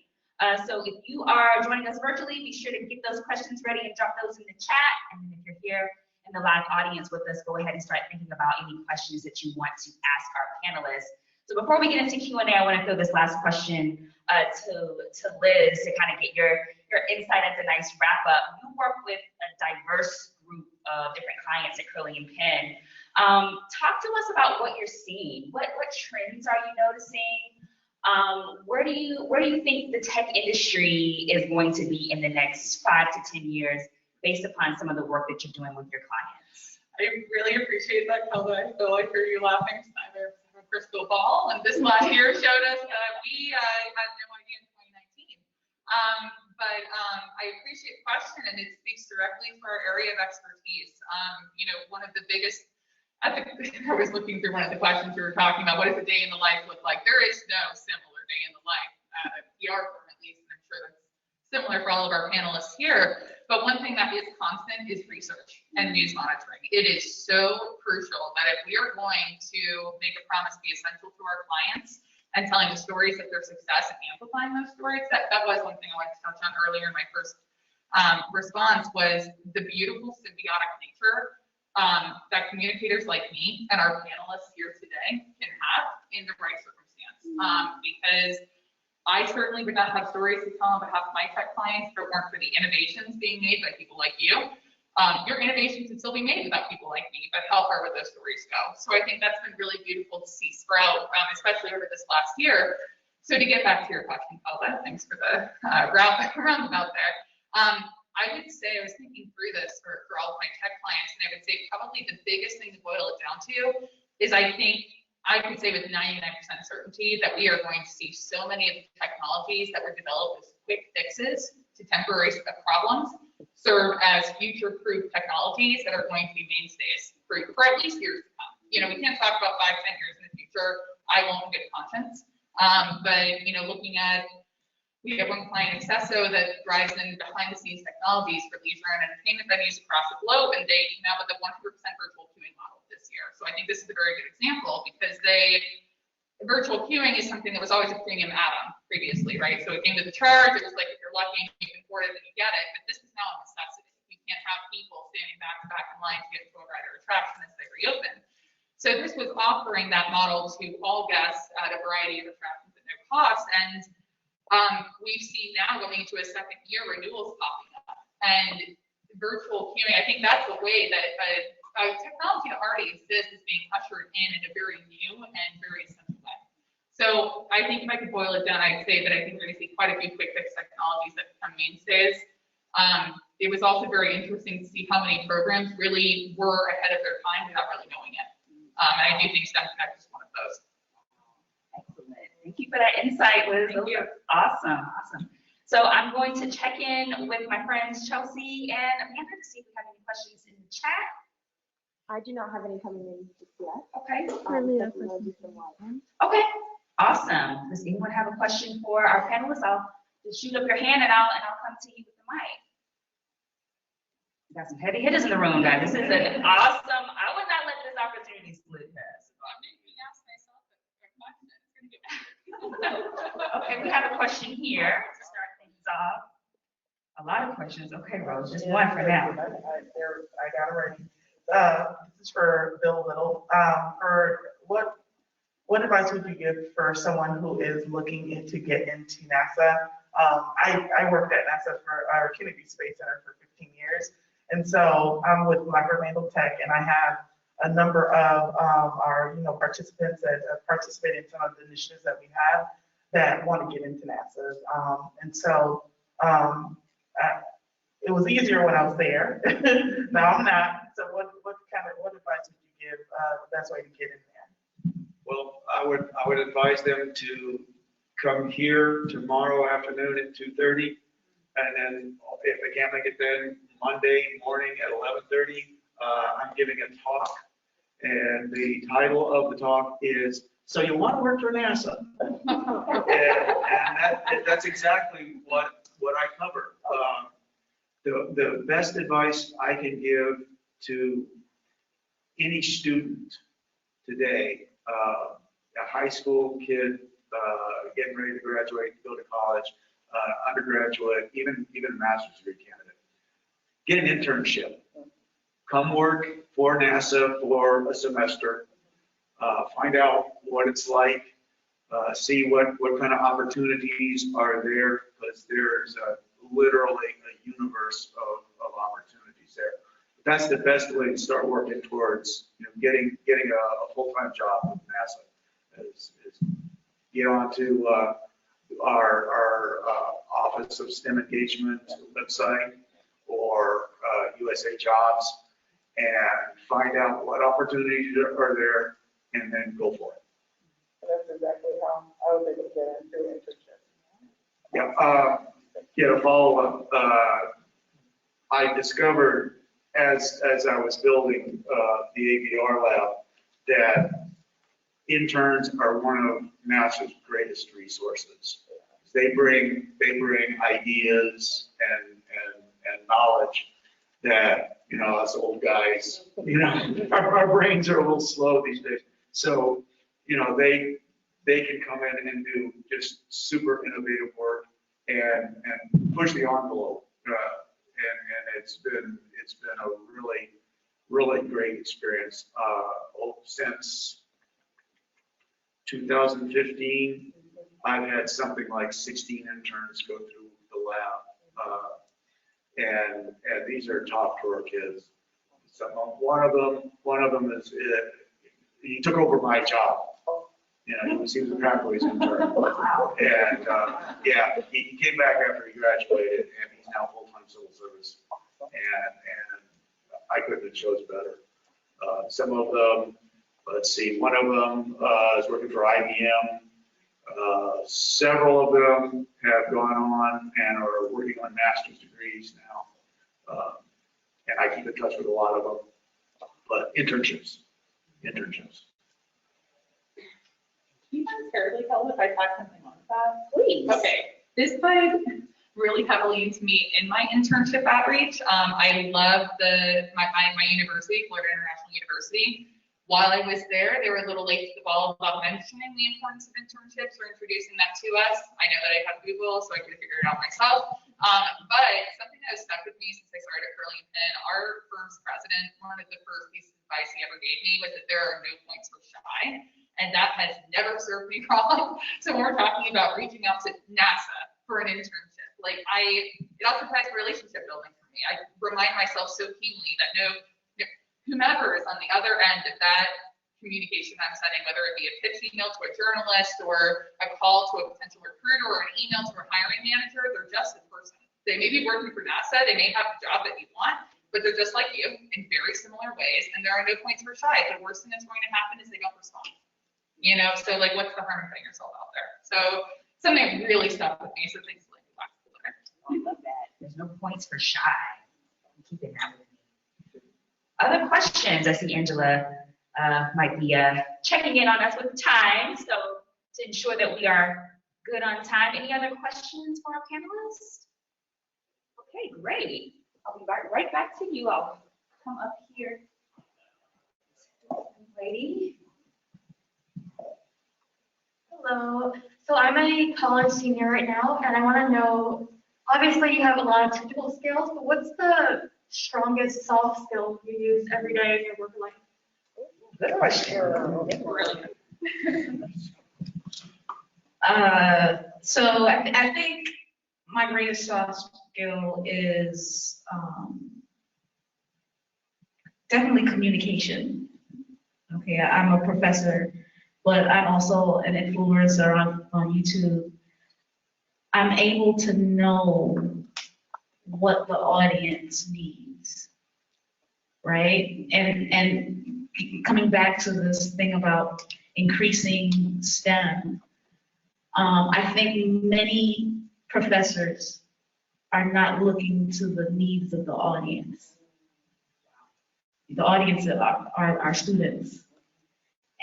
So if you are joining us virtually, be sure to get those questions ready and drop those in the chat. And then if you're here in the live audience with us, go ahead and start thinking about any questions that you want to ask our panelists. So before we get into Q&A, I want to throw this last question to Liz to kind of get your insight as a nice wrap up. You work with a diverse group of different clients at Curley and Pynn. Talk to us about what you're seeing. What trends are you noticing? Where do you think the tech industry is going to be in the next 5 to 10 years based upon some of the work that you're doing with your clients? I really appreciate that, Kelda. I feel like hear you laughing because I have a crystal ball, and this last year showed us that we had no idea in 2019. But I appreciate the question, and it speaks directly to our area of expertise. One of the biggest, I was looking through one of the questions we were talking about, what does a day in the life look like? There is no similar day in the life, PR firm at least, and I'm sure that's similar for all of our panelists here. But one thing that is constant is research and news monitoring. It is so crucial that if we are going to make a promise be essential to our clients and telling the stories of their success and amplifying those stories, that was one thing I wanted to touch on earlier in my first response, was the beautiful symbiotic nature that communicators like me and our panelists here today can have in the right circumstance. because I certainly would not have stories to tell on behalf of my tech clients if it weren't for the innovations being made by people like you. Your innovations would still be made without people like me, but how far would those stories go? So I think that's been really beautiful to see sprout, especially over this last year. So to get back to your question, Kelda, thanks for the roundabout there. I would say I was thinking through this for all of my tech clients, and I would say probably the biggest thing to boil it down to is I think I could say with 99% certainty that we are going to see so many of the technologies that were developed as quick fixes to temporary problems serve as future-proof technologies that are going to be mainstays for at least years to come. You know, we can't talk about 5, 10 years in the future. I won't in good conscience. But, you know, looking at, we have one client, Accesso, that drives in behind-the-scenes technologies for leisure and entertainment venues across the globe, and they came out with a 100% virtual queuing model this year. So I think this is a very good example because virtual queuing is something that was always a premium add-on previously, right? So it came with the charge. It was like if you're lucky and you can afford it, then you get it. But this is now a necessity. You can't have people standing back to back in line to get to a ride or attraction as they reopen. So this was offering that model to all guests at a variety of attractions at no cost. And we've seen now going into a second year renewals popping up. And virtual queuing, I think that's the way that technology that already exists is being ushered in a very new and very essential way. So I think if I could boil it down, I'd say that I think we're going to see quite a few quick fix technologies that become mainstays. It was also very interesting to see how many programs really were ahead of their time without really knowing it. And I do think STEM Connect is one of those. Excellent. Thank you for that insight, Liz. Thank you. Awesome, awesome. So I'm going to check in with my friends Chelsea and Amanda to see if we have any questions in the chat. I do not have any coming in just yet. Okay. Okay. Awesome. Does anyone have a question for our panelists? I'll just shoot up your hand and I'll come to you with the mic. We got some heavy hitters in the room, guys. This is an awesome. I would not let this opportunity slip past. Okay, we have a question here to start things off. A lot of questions. Okay, Rose, just one for now. I got it ready. This is for Bill Lytle. What advice would you give for someone who is looking to get into NASA? I worked at NASA for our Kennedy Space Center for 15 years. And so I'm with Naval Tech, and I have a number of our participants that participate in some of the initiatives that we have that want to get into NASA. And so it was easier when I was there. Now I'm not. So what advice would you give the best way to get in there? Well, I would advise them to come here tomorrow afternoon at 2:30, and then if they can't make it then Monday morning at 11:30, I'm giving a talk, and the title of the talk is "So You Want to Work for NASA?" and that's exactly what I cover. The best advice I can give to any student today, a high school kid getting ready to graduate, go to college, undergraduate, even a master's degree candidate, get an internship. Come work for NASA for a semester. Find out what it's like. See what kind of opportunities are there, because there's literally a universe of opportunities there. But that's the best way to start working towards getting a full-time job with NASA. Is get onto our Office of STEM Engagement website or USA Jobs and find out what opportunities are there and then go for it. That's exactly how I was able to get into internship. Yeah, to follow up, I discovered as I was building the AVR lab that interns are one of NASA's greatest resources. They bring ideas and knowledge that us old guys, our brains are a little slow these days. So they can come in and do just super innovative work and push the envelope. And it's been a really great experience since 2015, I've had something like 16 interns go through the lab. And these are top drawer kids. One of them is, he took over my job. You know, he was a Pathways intern. And yeah, he came back after he graduated, and he's now full-time civil service. And I couldn't have chose better. Some of them, let's see, one of them is working for IBM. Several of them have gone on and are working on master's degrees now. And I keep in touch with a lot of them. But internships. You guys terribly tell if I talk something on that? Please. Okay, this played really heavily into me in my internship outreach. I love my university, Florida International University. While I was there, they were a little late to the ball about mentioning the importance of internships or introducing that to us. I know that I have Google, so I could figure it out myself. But something that has stuck with me since I started at Curley and Pynn, our firm's president, one of the first pieces of advice he ever gave me was that there are no points for shy. And that has never served me wrong. So when we're talking about reaching out to NASA for an internship, like it occupies relationship building for me. I remind myself so keenly that whomever is on the other end of that communication I'm sending, whether it be a pitch email to a journalist or a call to a potential recruiter or an email to a hiring manager, they're just a person. They may be working for NASA, they may have the job that you want, but they're just like you in very similar ways, and there are no points for shy. The worst thing that's going to happen is they don't respond. You know, so like, what's the harm in putting yourself out there? So something really stuck with me. So thanks for I love that. There's no points for shy. I'm keeping that with me. Other questions? I see Angela might be checking in on us with time, so to ensure that we are good on time. Any other questions for our panelists? Okay, great. I'll be right back to you. I'll come up here. Lady. Hello. So I'm a college senior right now, and I want to know, obviously you have a lot of technical skills, but what's the strongest soft skill you use every day in your work life? Good question. So I think my greatest soft skill is definitely communication. Okay, I'm a professor, but I'm also an influencer on YouTube. I'm able to know what the audience needs, right? And coming back to this thing about increasing STEM, I think many professors are not looking to the needs of the audience. The audience are our students.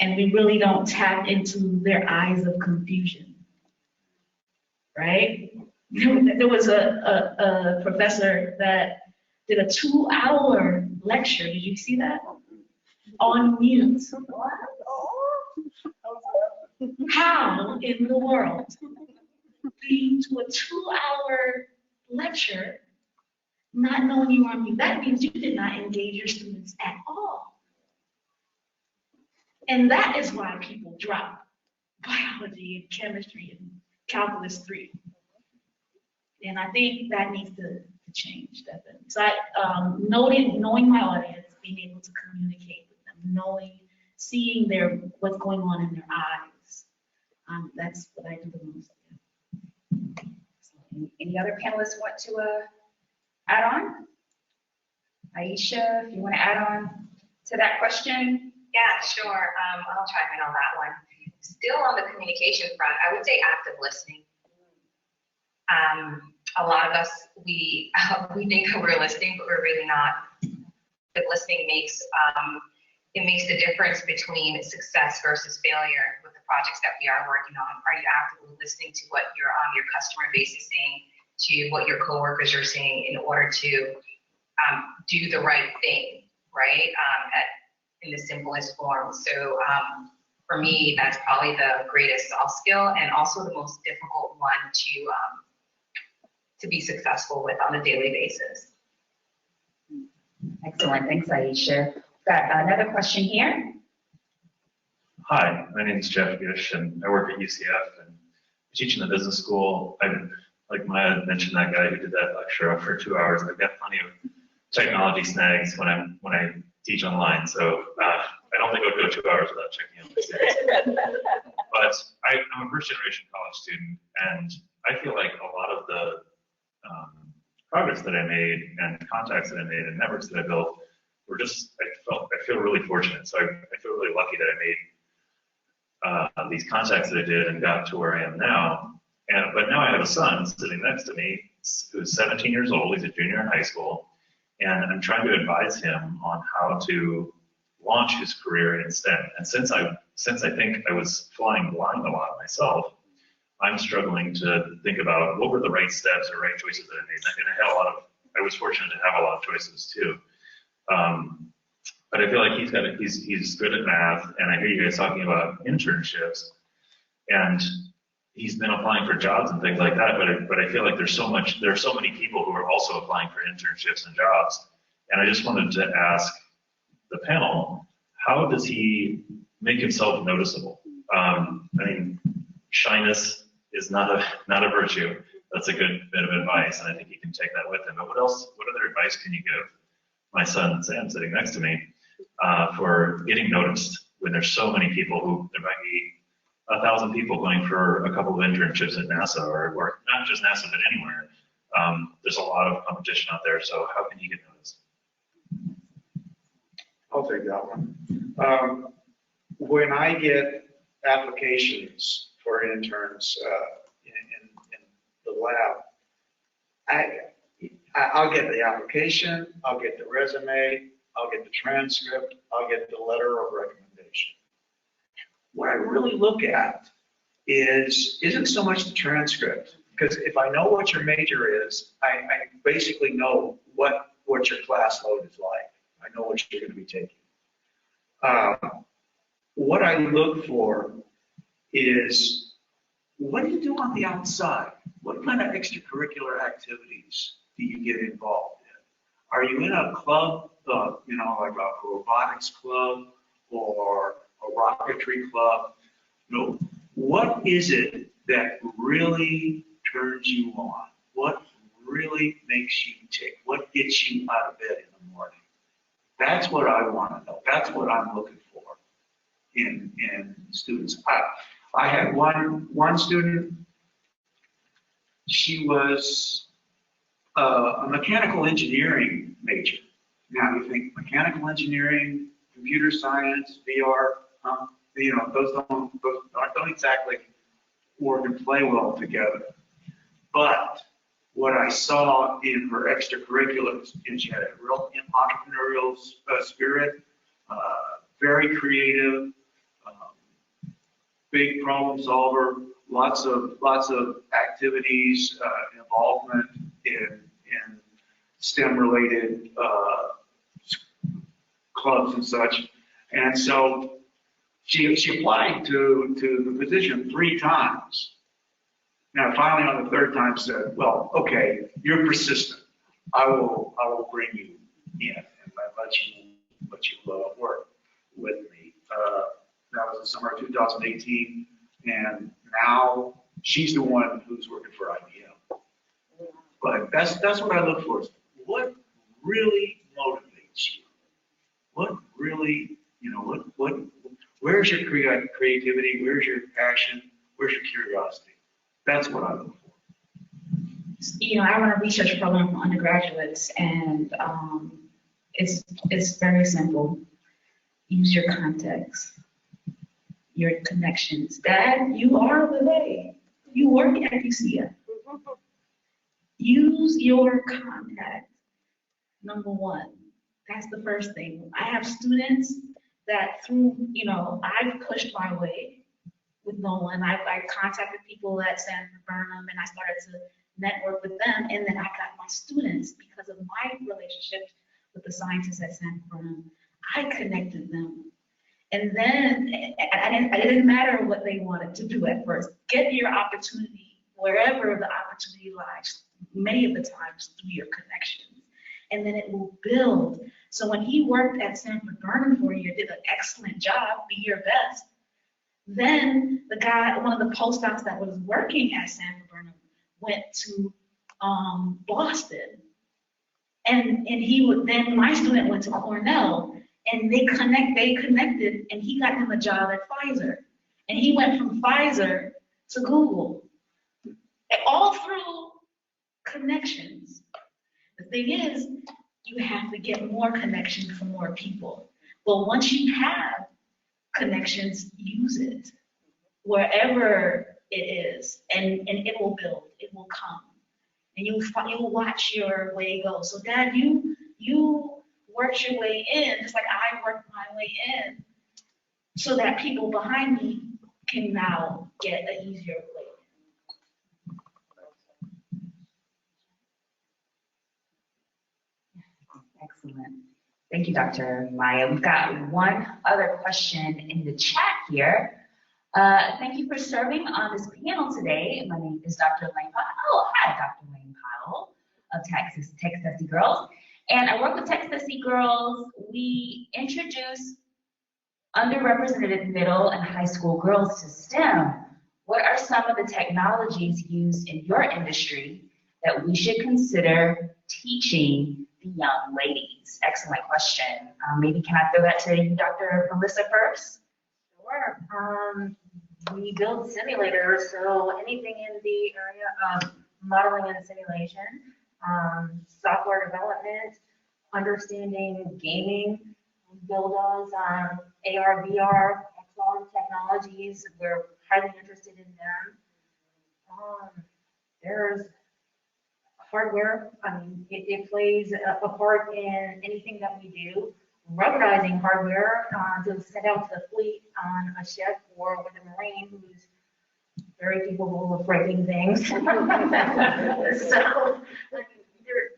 And we really don't tap into their eyes of confusion, right? There was a professor that did a 2-hour lecture. Did you see that? On mute. How in the world do you do a 2-hour lecture not knowing you are on mute? That means you did not engage your students at all. And that is why people drop biology and chemistry and calculus 3. And I think that needs to change, definitely. So knowing my audience, being able to communicate with them, seeing what's going on in their eyes. That's what I do the most. Any other panelists want to add on? Ayesha, if you want to add on to that question. Yeah, sure. I'll chime in on that one. Still on the communication front, I would say active listening. A lot of us, we think that we're listening, but we're really not. The listening makes the difference between success versus failure with the projects that we are working on. Are you actively listening to what your customer base is saying, to what your coworkers are saying, in order to do the right thing, right? In the simplest form. So for me, that's probably the greatest soft skill, and also the most difficult one to be successful with on a daily basis. Excellent, thanks Ayesha. Got another question here. Hi, my name is Jeff Gish, and I work at UCF and I teach in the business school. I'm, like Maya mentioned, that guy who did that lecture for 2 hours. I've got plenty of technology snags when I teach online, so I don't think I would go 2 hours without checking out the snags. But I'm a first generation college student, and I feel like a lot of the progress that I made and contacts that I made and networks that I built were just, I feel really fortunate. So I feel really lucky that I made these contacts that I did and got to where I am now. But now I have a son sitting next to me who's 17 years old. He's a junior in high school, and I'm trying to advise him on how to launch his career in STEM. And since I think I was flying blind a lot myself, I'm struggling to think about what were the right steps or right choices that I made. And I was fortunate to have a lot of choices too. But I feel like he's good at math, and I hear you guys talking about internships, and he's been applying for jobs and things like that. But I feel like there are so many people who are also applying for internships and jobs. And I just wanted to ask the panel, how does he make himself noticeable? I mean, shyness is not a virtue. That's a good bit of advice, and I think he can take that with him. But what other advice can you give my son Sam sitting next to me for getting noticed when there's so many people there might be 1,000 people going for a couple of internships at NASA or not just NASA, but anywhere. There's a lot of competition out there, so how can you get noticed? I'll take that one. When I get applications for interns in the lab, I'll get the application, I'll get the resume, I'll get the transcript, I'll get the letter of recommendation. What I really look at isn't so much the transcript, because if I know what your major is, I basically know what your class load is like. I know what you're going to be taking. What I look for is, what do you do on the outside? What kind of extracurricular activities do you get involved in? Are you in a club, like a robotics club or a rocketry club? What is it that really turns you on? What really makes you tick? What gets you out of bed in the morning? That's what I want to know. That's what I'm looking for in students. I had one student. She was a mechanical engineering major. Now you think mechanical engineering, computer science, VR, those don't exactly work and play well together. But what I saw in her extracurriculars is she had a real entrepreneurial spirit, very creative, big problem solver, lots of activities, involvement in STEM-related clubs and such. And so she applied to the position 3 times. Now, finally, on the 3rd time, said, "Well, okay, you're persistent. I will bring you in and let you work with me." That was the summer of 2018, and now she's the one who's working for IBM. But that's what I look for. Is what really motivates you? What really, where's your creativity? Where's your passion? Where's your curiosity? That's what I look for. I run a research program for undergraduates, and it's very simple. Use your context, your connections. Dad, you are the way. You work at UCF. Use your contact. Number 1. That's the first thing. I have students that I've pushed my way with no one. I contacted people at Sanford Burnham, and I started to network with them, and then I got my students because of my relationship with the scientists at Sanford Burnham. I connected them. And then it didn't matter what they wanted to do at first. Get your opportunity wherever the opportunity lies, many of the times through your connections. And then it will build. So when he worked at Sanford Burnham for a year, did an excellent job, be your best. Then the guy, one of the postdocs that was working at Sanford Burnham, went to Boston. And he would, then my student went to Cornell, and they connected, and he got him a job at Pfizer. And he went from Pfizer to Google, all through connections. The thing is, you have to get more connections from more people. But once you have connections, use it wherever it is, and it will build, it will come. And you'll watch your way go. So Dad, you worked your way in, just like I worked my way in, so that people behind me can now get an easier way. Excellent. Thank you, Dr. Maya. We've got one other question in the chat here. Thank you for serving on this panel today. My name is Dr. Lane Powell. Oh, hi, Dr. Lane Powell of Tech-Sassy Girls. And I work with Tech-Sassy Girls. We introduce underrepresented middle and high school girls to STEM. What are some of the technologies used in your industry that we should consider teaching the young ladies? Excellent question. Maybe can I throw that to you, Dr. Melissa, first? Sure. We build simulators, so anything in the area of modeling and simulation, software development, understanding gaming, build us AR, VR, XR technologies. We're highly interested in them. There's hardware. I mean, it plays a part in anything that we do. Ruggedizing hardware to send out to the fleet on a ship or with a Marine who's very capable of breaking things. So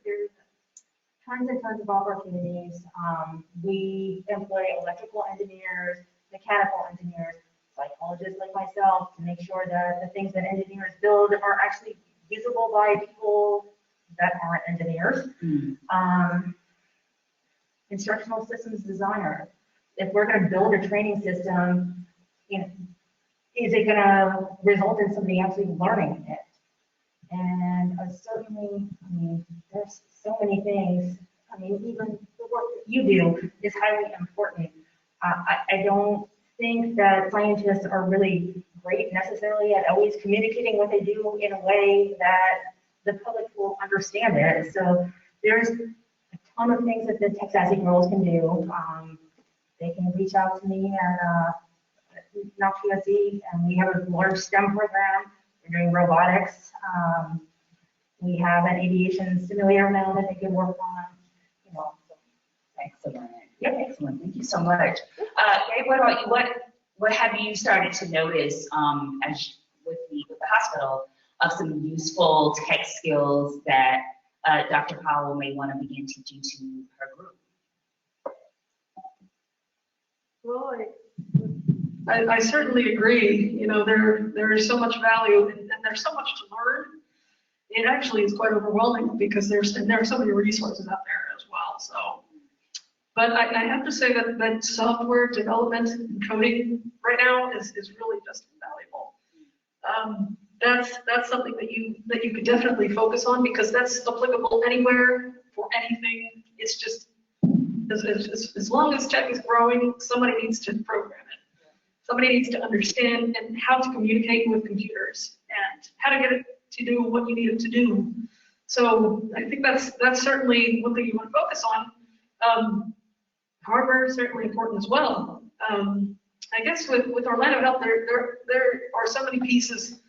there's tons and tons of opportunities. We employ electrical engineers, mechanical engineers, psychologists like myself to make sure that the things that engineers build are actually usable by people that aren't engineers. Instructional systems designer. If we're going to build a training system, is it going to result in somebody actually learning it? And certainly, I mean, there's so many things. I mean, even the work that you do is highly important. I don't think that scientists are really great necessarily at always communicating what they do in a way that the public will understand it. So there's a ton of things that the Tech-Sassy Girls can do. They can reach out to me at NACSE, and we have a large STEM program. We're doing robotics. We have an aviation simulator now that they can work on. Excellent. Yeah, excellent. Thank you so much. Gabe, what about you? What have you started to notice with the hospital of some useful tech skills that Dr. Powell may want to begin teaching to her group? Well, I certainly agree. There is so much value and there's so much to learn. It actually is quite overwhelming because there are so many resources out there as well. So, but I have to say that software development and coding right now is really just invaluable. That's something that you could definitely focus on because that's applicable anywhere for anything. It's just as long as tech is growing, somebody needs to program it. Somebody needs to understand and how to communicate with computers and how to get it to do what you need it to do. So I think that's certainly one thing you want to focus on. Hardware is certainly important as well. I guess with Orlando Health, there are so many pieces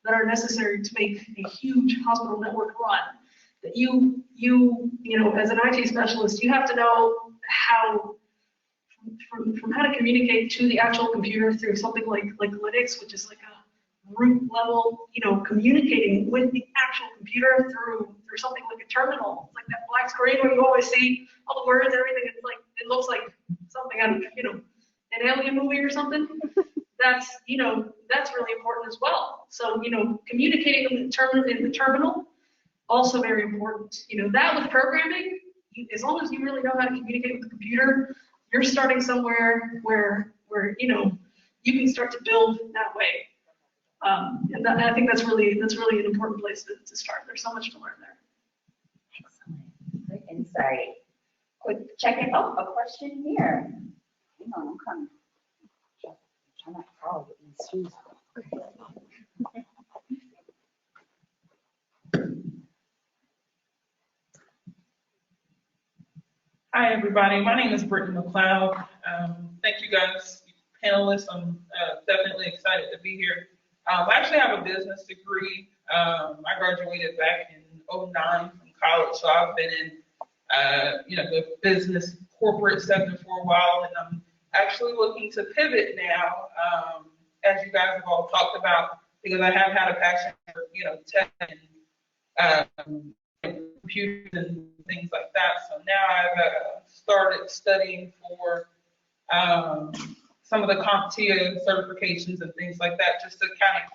that are necessary to make a huge hospital network run. That you know, as an IT specialist, you have to know how, from how to communicate to the actual computer through something like Linux, which is like a root level, communicating with the actual computer through something like a terminal. It's like that black screen where you always see all the words, everything. It's like, it looks like something out of, an alien movie or something. That's really important as well. So, communicating in the terminal, also very important. That with programming, as long as you really know how to communicate with the computer, you're starting somewhere where you can start to build that way. And I think that's really an important place to start. There's so much to learn there. Excellent. Great insight. Quick check-in. Oh, a question here. Hang on, I'm coming. I'm trying not to fall with these shoes. Hi, everybody. My name is Britton Macleod. Thank you guys, panelists. I'm definitely excited to be here. I actually have a business degree. I graduated back in '09 from college, so I've been in the business corporate sector for a while, and I'm actually looking to pivot now, as you guys have all talked about, because I have had a passion for tech and computers and things like that. So now I've started studying for some of the CompTIA certifications and things like that, just to kind of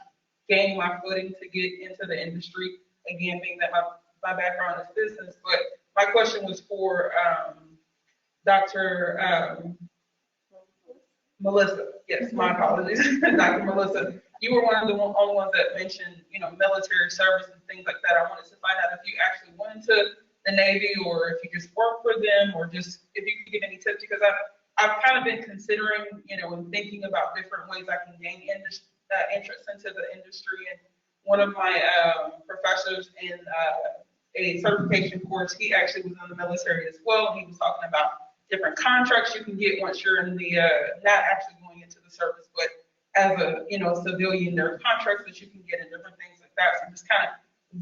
gain my footing to get into the industry. Again, being that my background is business, but my question was for Dr. Melissa. Yes, my apologies, Dr. Melissa. You were one of the only ones that mentioned, military service and things like that. I wanted to find out if you actually went into the Navy, or if you just work for them, or just if you could give any tips, because I've kind of been considering, and thinking about different ways I can gain interest into the industry. And one of my professors in a certification course, he actually was in the military as well. He was talking about different contracts you can get once you're in the, not actually going into the service, but as a, civilian, there are contracts that you can get and different things like that. So I'm just kind of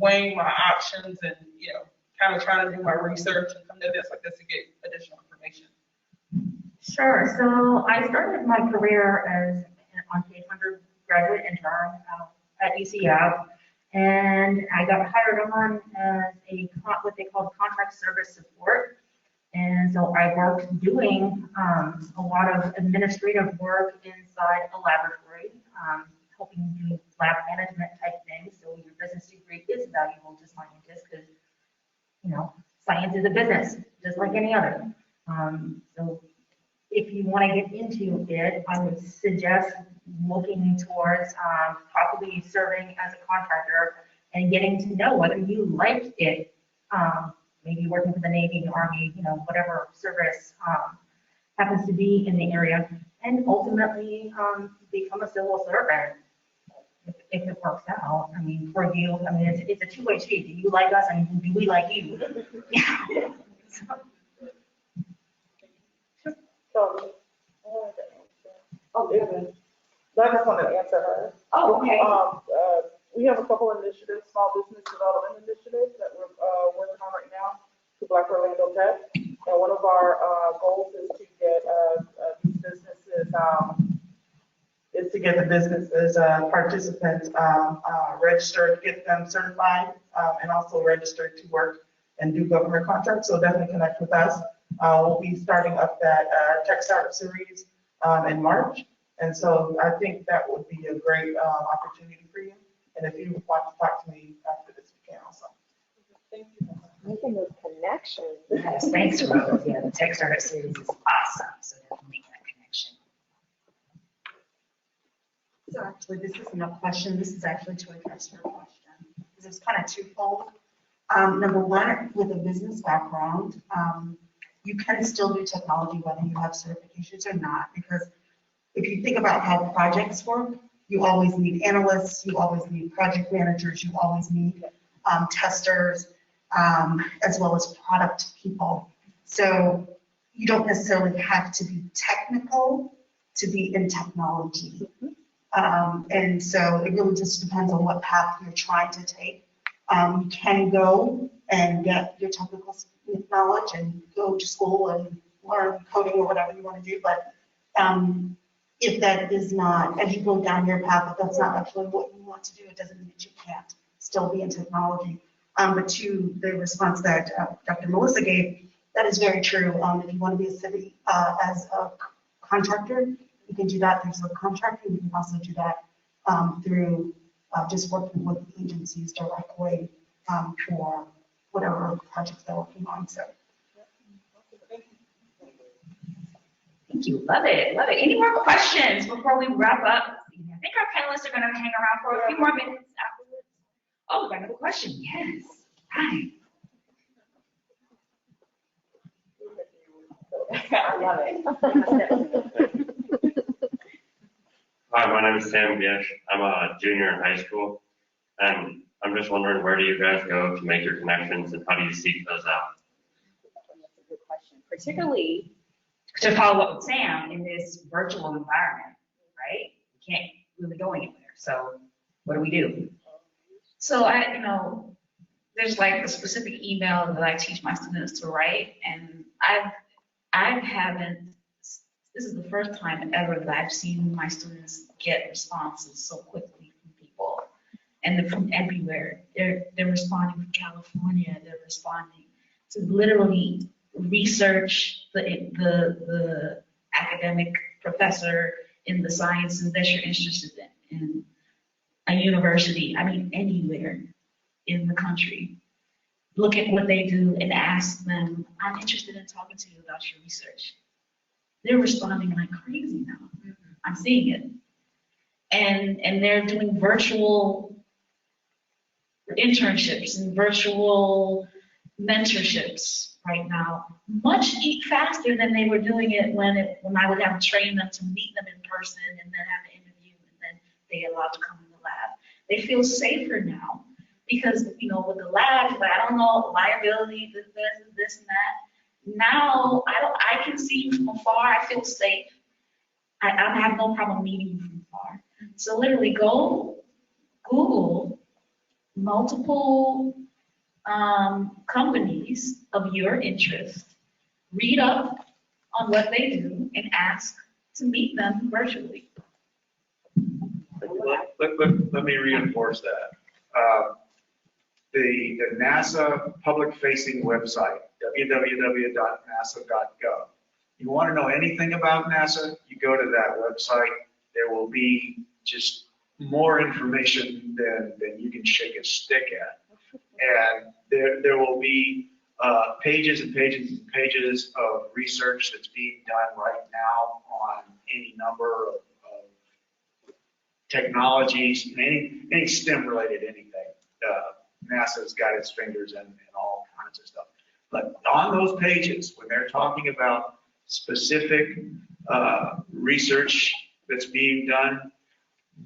weighing my options and, kind of trying to do my research and come to this like this to get additional information. Sure. So I started my career as an undergraduate intern at UCF, and I got hired on as what they called contract service support. And so I worked doing a lot of administrative work inside a laboratory, helping do lab management type things. So your business degree is valuable to scientists because, science is a business, just like any other. So if you want to get into it, I would suggest looking towards possibly serving as a contractor and getting to know whether you like it. Maybe working for the Navy, the Army, whatever service happens to be in the area, and ultimately become a civil servant if it works out. I mean, for you, it's a two-way street. Do you like us, and do we like you? Yeah. So, I just want to answer her. Oh, okay. We have a couple initiatives, small business development initiatives that we're working on right now to Black Orlando Tech. And one of our goals is to get these businesses, the businesses participants registered, get them certified, and also registered to work and do government contracts. So definitely connect with us. We'll be starting up that Tech Startup Series in March. And so I think that would be a great opportunity for you. And if you want to talk to me after this, we can also. Thank you. Making those connections. Yes, thanks, Rose. Yeah, the Tech Startup Series is awesome. So definitely make that connection. So actually, this isn't a question. This is actually to address your question. This is kind of twofold. Number one, with a business background, you can still do technology whether you have certifications or not, because if you think about how projects work, you always need analysts, you always need project managers, you always need testers, as well as product people. So you don't necessarily have to be technical to be in technology. And so it really just depends on what path you're trying to take. You can go and get your technical knowledge and go to school and learn coding or whatever you want to do, but if that is not, as you go down your path, if that's not actually what you want to do, it doesn't mean that you can't still be in technology. But to the response that Dr. Melissa gave, that is very true. If you want to be a city as a contractor, you can do that through subcontracting. You can also do that through just working with agencies directly for whatever projects they're working on. So. Thank you. Love it. Love it. Any more questions before we wrap up? I think our panelists are going to hang around for a few more minutes afterwards. Oh, we got another question. Yes. Hi. I love it. Hi, my name is Sam Gish. I'm a junior in high school, and I'm just wondering, where do you guys go to make your connections, and how do you seek those out? That's a good question, particularly to follow up with Sam in this virtual environment, right? We can't really go anywhere. So what do we do? So there's like a specific email that I teach my students to write, and I haven't, this is the first time ever that I've seen my students get responses so quickly from people. And they're from everywhere. They're responding from California, they're responding to literally research the academic professor in the sciences that you're interested in a university, I mean anywhere in the country. Look at what they do and ask them, I'm interested in talking to you about your research. They're responding like crazy now. I'm seeing it. And they're doing virtual internships and virtual mentorships right now, much faster than they were doing it when I would have to train them to meet them in person and then have an interview and then they allowed to come in the lab. They feel safer now because, with the lab, I don't know, liability, this and that. Now, I can see you from afar, I feel safe. I have no problem meeting you from afar. So literally go Google multiple companies of your interest, read up on what they do, and ask to meet them virtually. Let me reinforce that. The NASA public-facing website, www.nasa.gov. You want to know anything about NASA, you go to that website. There will be just more information than you can shake a stick at. And there will be pages and pages and pages of research that's being done right now on any number of technologies, any STEM-related anything. NASA's got its fingers in all kinds of stuff. But on those pages, when they're talking about specific research that's being done,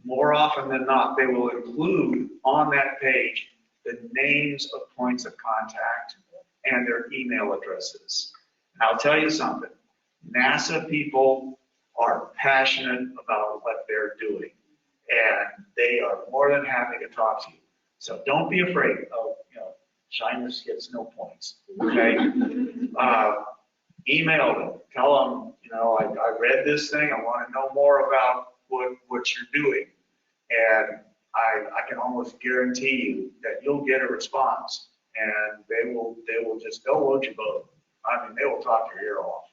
more often than not, they will include on that page the names of points of contact and their email addresses. And I'll tell you something, NASA people are passionate about what they're doing, and they are more than happy to talk to you. So don't be afraid of, shyness gets no points, okay? Email them, tell them, I read this thing, I want to know more about what you're doing. And I can almost guarantee you that you'll get a response, and they'll load you both. I mean, they will talk your ear off.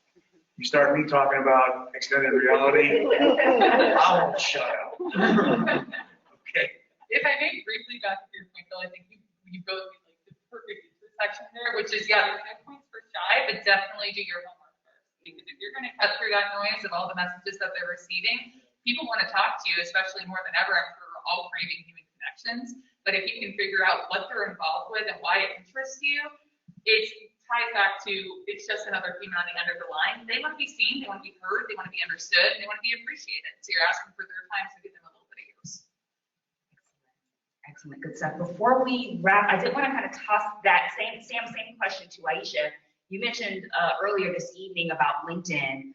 You start me talking about extended reality, I won't shut up. Okay. If I may briefly back to your point, though, I think you go through like the perfect intersection there, which is, there's no points for shy, but definitely do your homework first. Because if you're going to cut through that noise of all the messages that they're receiving, people want to talk to you, especially more than ever. I'm sure we're all craving human connections. But if you can figure out what they're involved with and why it interests you, it ties back to it's just another human on the end of the line. They want to be seen, they want to be heard, they want to be understood, and they want to be appreciated. So you're asking for their time, so give them a little bit of yours. Excellent, good stuff. Before we wrap, I did want to kind of toss that same question to Ayesha. You mentioned earlier this evening about LinkedIn.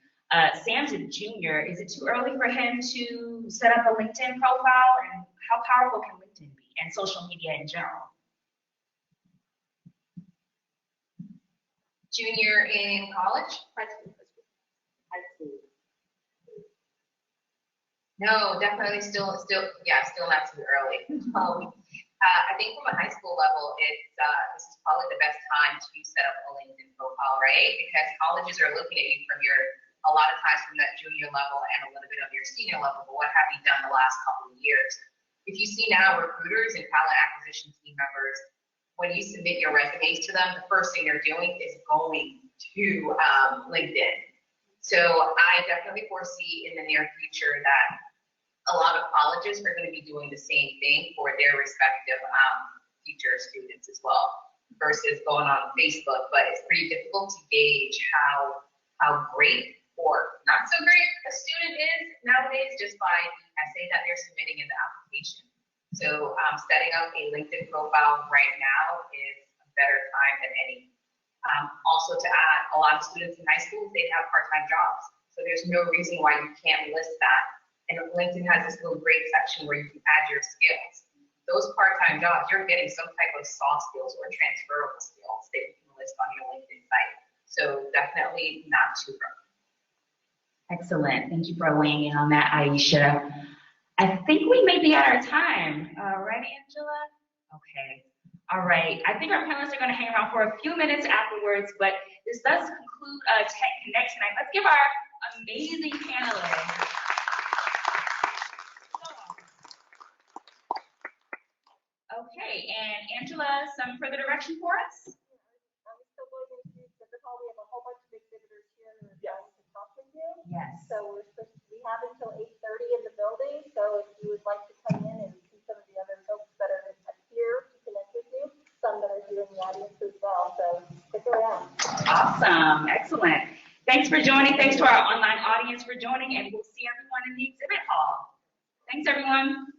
Sam's a junior. Is it too early for him to set up a LinkedIn profile? And how powerful can LinkedIn be and social media in general? Junior in college? High school. No, definitely still not too early. I think from a high school level, this is probably the best time to set up a LinkedIn profile, right? Because colleges are looking at you a lot of times from that junior level and a little bit of your senior level, but what have you done the last couple of years? If you see now recruiters and talent acquisition team members, when you submit your resumes to them, the first thing they're doing is going to LinkedIn. So I definitely foresee in the near future that a lot of colleges are going to be doing the same thing for their respective future students as well, versus going on Facebook. But it's pretty difficult to gauge how great or not so great a student is nowadays just by the essay that they're submitting in the application. So setting up a LinkedIn profile right now is a better time than any. Also to add, a lot of students in high schools, they have part-time jobs. So there's no reason why you can't list that. And LinkedIn has this little great section where you can add your skills. Those part-time jobs, you're getting some type of soft skills or transferable skills that you can list on your LinkedIn site. So definitely not too rough. Excellent. Thank you for weighing in on that, Ayesha. I think we may be at our time. Right, Angela? Okay. All right. I think our panelists are going to hang around for a few minutes afterwards, but this does conclude Tech Connect tonight. Let's give our amazing panelists. Okay, and Angela, some further direction for us? I'm still going into typical. We have a whole bunch of exhibitors here who are going to talk with you. Yes. So we have until 8:30 in the building. So if you would like to come in and see some of the other folks that are here to connect with you, some that are here in the audience as well. So stick around. Awesome. Excellent. Thanks for joining. Thanks to our online audience for joining, and we'll see everyone in the exhibit hall. Thanks, everyone.